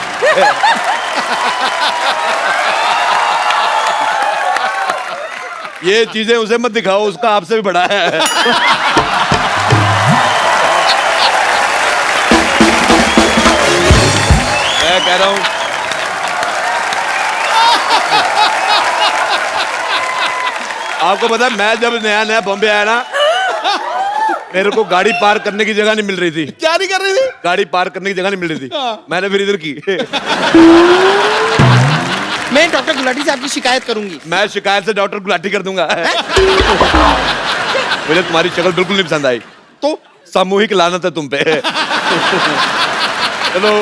ये चीजें उसे मत दिखाओ, उसका आपसे भी बड़ा है। मैं कह रहा हूं आपको पता है, मैं जब नया नया बॉम्बे आया ना, मेरे को गाड़ी पार्क करने की जगह नहीं मिल रही थी। क्या नहीं कर रही थी? गाड़ी पार्क करने की जगह नहीं मिल रही थी। मैंने फिर इधर की। मैं डॉक्टर गुलाटी से आपकी शिकायत करूंगी। मैं शिकायत से डॉक्टर गुलाटी कर दूंगा। मुझे तुम्हारी शक्ल बिल्कुल नहीं पसंद आई, तो सामूहिक लानत है तुम पे। चलो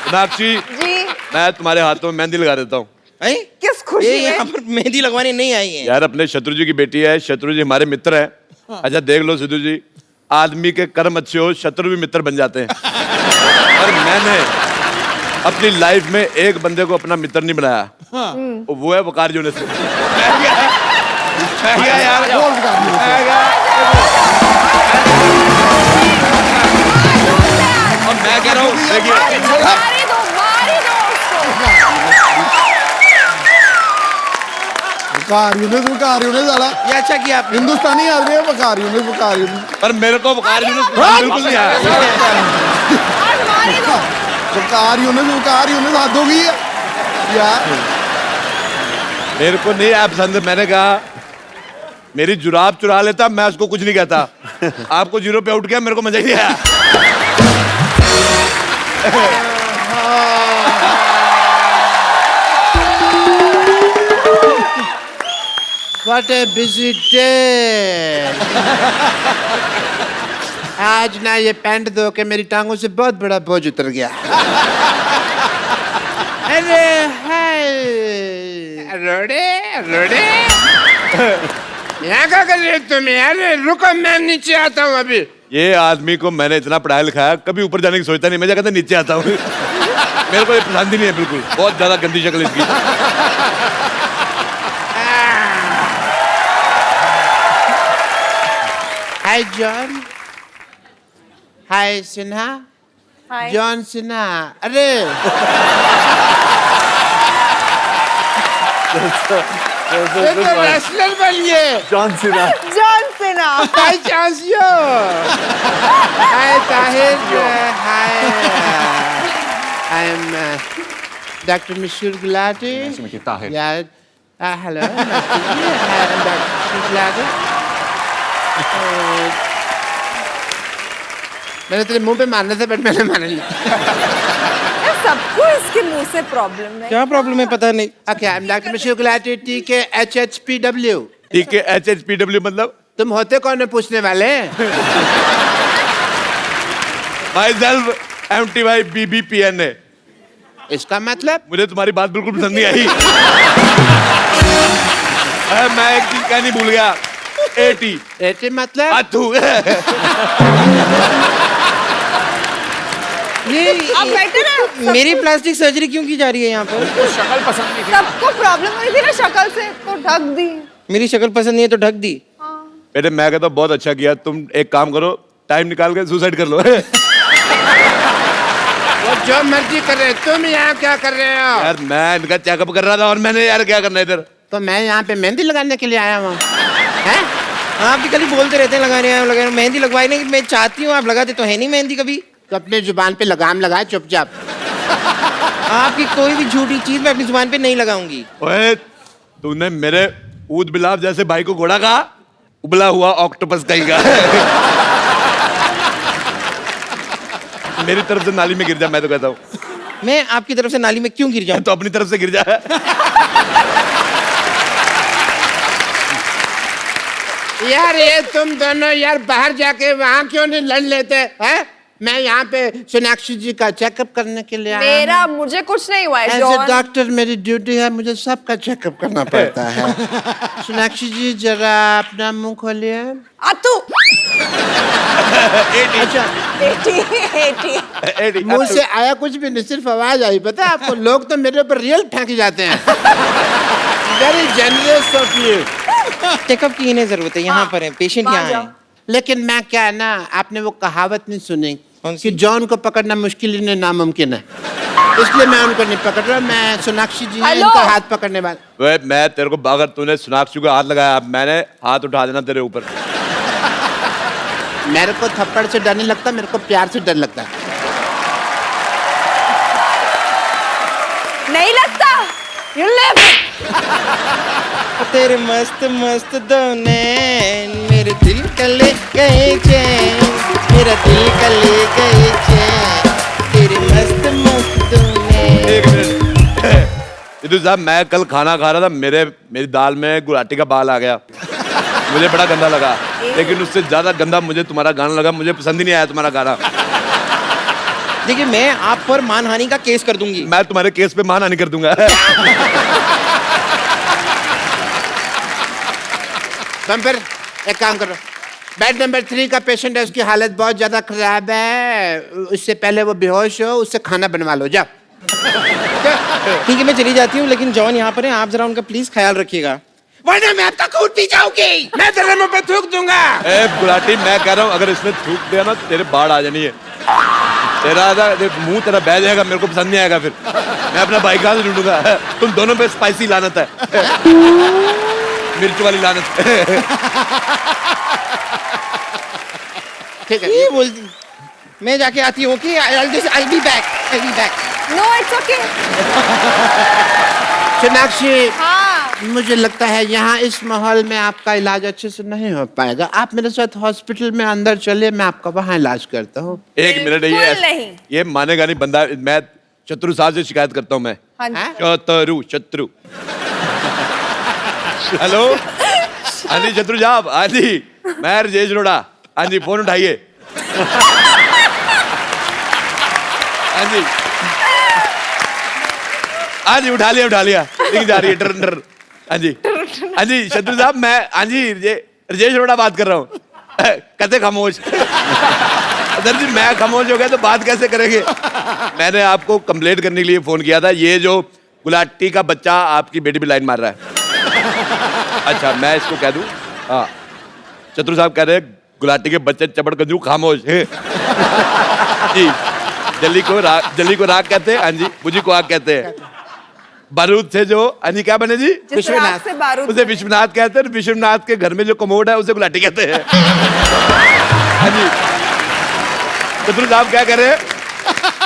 मीनाक्षी जी, मैं तुम्हारे हाथों में मेहंदी लगा देता हूँ। किस खुशी में? यहाँ पर मेहंदी लगवाने नहीं आई है। यार अपने शत्रु जी की बेटी है, शत्रु जी हमारे मित्र हैं। अच्छा देख लो सिद्धू जी, आदमी के कर्म अच्छे हो, शत्रु भी मित्र बन जाते हैं। और मैंने अपनी लाइफ में एक बंदे को अपना मित्र नहीं बनाया, वो है वकार यूनुस। और मैं कह रहा हूँ देखिए, वकार यूनुस वाला ये अच्छा किया आपने। हिंदुस्तानी आदमी है वकार यूनुस। पर मेरे को वकार यूनुस बिल्कुल नहीं आया। वकार यूनुस हद हो गई है। मेरे को नहीं आप पसंद। मैंने कहा मेरी जुराब चुरा लेता, मैं उसको कुछ नहीं कहता। आपको 0 पे आउट किया, मेरे को मजा ही नहीं आया। What a busy day. आज ना ये पैंट धो के मेरी टांगों से बहुत बड़ा बोझ उतर गया। अरे हाय रोडे रोडे यहाँ क्या कर रहे हो तुम यार? रुको मैं नीचे आता हूँ अभी। ये आदमी को मैंने इतना पढ़ाया लिखाया, कभी ऊपर जाने की सोचता नहीं। मैं क्या कहता नीचे आता हूँ। मेरे को ये पसंद ही नहीं है बिल्कुल। बहुत ज्यादा गंदी शक्ल इसकी। Hi John, hi Sinha, hi John Sinha. अरे ये तो रेसलर बनिए। John Cena. John Sinha. Hi चांसियो, hi Tahir, hi I am doctor मशहूर गुलाटी। ताहिर। यार hello, I am doctor Gulati. मैंने तेरे मुंह पे मारना था बट मैंने मारा नहीं। सबको इसके मुंह से प्रॉब्लम है। क्या प्रॉब्लम है पता नहीं। ओके, आई एम डॉक्टर मशहूर गुलाटी, TKHHPW। TKHHPW मतलब? तुम होते कौन है पूछने वाले? Myself MTY BBPNA। इसका मतलब? मुझे तुम्हारी बात बिल्कुल पसंद नहीं आई। मैं एक चीज कहनी भूल गया। 80 मतलब? अथू। ये अब बेटर है। मेरी प्लास्टिक सर्जरी क्यों की जा रही है यहाँ पर? शक्ल पसंद नहीं। सबको प्रॉब्लम हुई थी ना शक्ल से, तो ढक दी। मेरी शक्ल पसंद नहीं है तो ढक दी। बेटे मैं कहता हूँ बहुत अच्छा किया। तुम एक काम करो, टाइम निकाल के सुसाइड कर लो। वो जो मर्जी कर रहे हो, तुम यहाँ क्या कर रहे हो? यार मैं इनका चेकअप कर रहा था और मैंने यार क्या करना है इधर। तो मैं यहाँ पे मेहंदी लगाने के लिए आया हूँ। हैं? आप भी कभी बोलते रहते हैं लगा रहे हैं लगा रहे हैं। मेहंदी लगवाई नहीं, मैं चाहती हूँ आप लगाते तो है नहीं मेहंदी कभी। तो अपने जुबान पे लगाम लगाए चुपचाप। आपकी कोई भी झूठी चीज मैं अपनी जुबान पे नहीं लगाऊंगी। ओए तूने मेरे ऊद बिलाव जैसे भाई को घोड़ा कहा, उबला हुआ ऑक्टोपस कहीं का। मेरी तरफ से नाली में गिर जा, मैं तो कहता हूँ। मैं आपकी तरफ से नाली में क्यों गिर जाऊं? तो अपनी तरफ से गिर जा। यार ये तुम दोनों यार बाहर जाके वहाँ क्यों नहीं लड़ लेते हैं? मैं यहाँ पे सोनाक्षी जी का चेकअप करने के लिए आया मेरा मुझे कुछ नहीं हुआ है एज ए जॉन। डॉक्टर मेरी ड्यूटी है, मुझे सबका चेकअप करना पड़ता है। सोनाक्षी जी जरा अपना मुंह खोलिए। अतु। अच्छा, 80। मुंह से आया कुछ भी नहीं, सिर्फ आवाज आई। पता है आपको, लोग तो मेरे ऊपर रियल फेंक जाते हैं। Very generous of you. Checkup की नहीं जरूरत है, यहाँ पर है पेशेंट यहाँ है। लेकिन मैं क्या है ना, आपने वो कहावत नहीं सुनी कि जॉन को पकड़ना मुश्किल ही नहीं नामुमकिन है, इसलिए मैं उनको नहीं पकड़ रहा। मैं सोनाक्षी जी हैं, इनका हाथ पकड़ने वाला। वे मैं तेरे को अगर तूने सोनाक्षी को हाथ लगाया, मैंने हाथ उठा देना तेरे ऊपर। मेरे को थप्पड़ से डर नहीं लगता, मेरे को प्यार से डर लगता है। नहीं लगता। You live. तेरे मस्त मस्त दोने मेरे दिल का ले गए चैन, मेरा दिल का ले गए चैन, तेरे मस्त मस्त दोने। एक मिनट सिद्धू साहब, मैं कल खाना खा रहा था, मेरी दाल में गुलाटी का बाल आ गया। मुझे बड़ा गंदा लगा, लेकिन उससे ज्यादा गंदा मुझे तुम्हारा गाना लगा। मुझे पसंद ही नहीं आया तुम्हारा गाना। देखिए मैं आप पर मानहानि का केस कर दूंगी। मैं तुम्हारे केस पे मानहानि कर दूंगा। तुम फिर एक काम करो, बेड नंबर 3 का पेशेंट है, उसकी हालत बहुत ज्यादा खराब है, उससे पहले वो बेहोश हो, उससे खाना बनवा लो। जाओ। ठीक है मैं चली जाती हूँ, लेकिन जॉन यहाँ पर है, आप जरा उनका प्लीज ख्याल रखिएगा, वरना मैं आपका खून पी जाऊंगी। मैं तेरे मुंह पे थूक दूंगा। ए गुलाटी, मैं कह रहा हूँ अगर इसने थूक दिया ना, तेरे बाढ़ आ जानी है। तेरा मुंह तेरा बह जाएगा, मेरे को पसंद नहीं आएगा। फिर मैं अपना भाई कहाँ से ढूंढूंगा? तुम दोनों पे स्पाइसी लानत है, मिर्च वाली लानत। ठीक है ये बोल, मैं जाके आती हूँ कि I'll be back. No it's okay. Sonakshi, हाँ मुझे लगता है यहाँ इस माहौल में आपका इलाज अच्छे से नहीं हो पाएगा। आप मेरे साथ हॉस्पिटल में अंदर चलिए, मैं आपका वहाँ इलाज करता हूँ। एक मिनट, बिल्कुल नहीं। ये मानेगा नहीं बंदा। मैं शत्रु साहब से शिकायत करता हूँ मैं। हाँ जी। शत्रु हेलो, हाँ जी शत्रु साहब, हाँ जी मैं राजेश रोड़ा, हाँ जी फोन उठाइए। हाँ जी हाँ जी उठा लिया रिंग जा रही है, टर। हाँ जी शत्रु साहब, मैं हाँ जी राजेश रोड़ा बात कर रहा हूँ। कहते खामोश। सर जी मैं खामोश हो गया तो बात कैसे करेंगे? मैंने आपको कंप्लेंट करने के लिए फोन किया था, ये जो गुलाटी का बच्चा आपकी बेटी पे लाइन मार रहा है। अच्छा मैं इसको कह दूं? हाँ शत्रु साहब कह रहे हैं गुलाटी के बच्चे चपड़ कंजू खामोश है। जी जल्दी को राग कहते हैं, हाँ जी बुझी को आग कहते हैं। बारूद से जो हाँ जी क्या बने जी? विश्वनाथ से बारूद उसे विश्वनाथ कहते हैं। विश्वनाथ के घर में जो कमोड है उसे गुलाटी कहते हैं। हाँ जी शत्रु साहब क्या कह रहे हैं?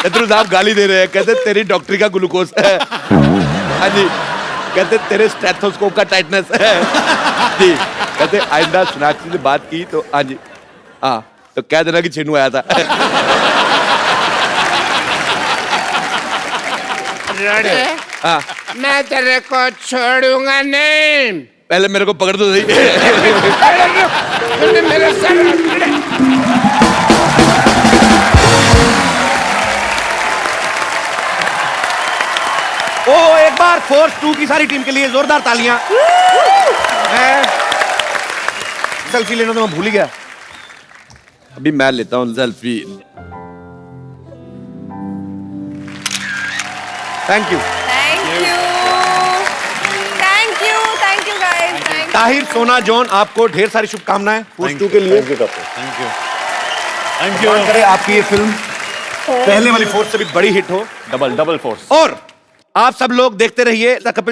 शत्रु साहब गाली दे रहे हैं, कहते तेरी डॉक्टरी का ग्लूकोज है। हाँ जी कहते तेरे स्टेथोस्कोप का टाइटनेस है। जी कहते आइंदा सोनाक्षी से बात की तो हाँ जी हाँ तो कह देना कि छीनू आया था। रोड़े, हाँ मैं तेरे को छोड़ूंगा नहीं। पहले मेरे को पकड़ दो सही। तूने मेरे सर ओ एक बार फोर्स 2 की सारी टीम के लिए जोरदार तालियां। मैं सेल्फी लेना तो मैं भूल ही गया, अभी मैं लेता हूं selfie. Thank you guys. Tahir, सोना, जॉन आपको ढेर सारी शुभकामनाएं फोर्स 2 के लिए। Thank you. करे आपकी ये फिल्म पहले वाली फोर्स से भी बड़ी हिट हो। Double force. और आप सब लोग देखते रहिए द कपिल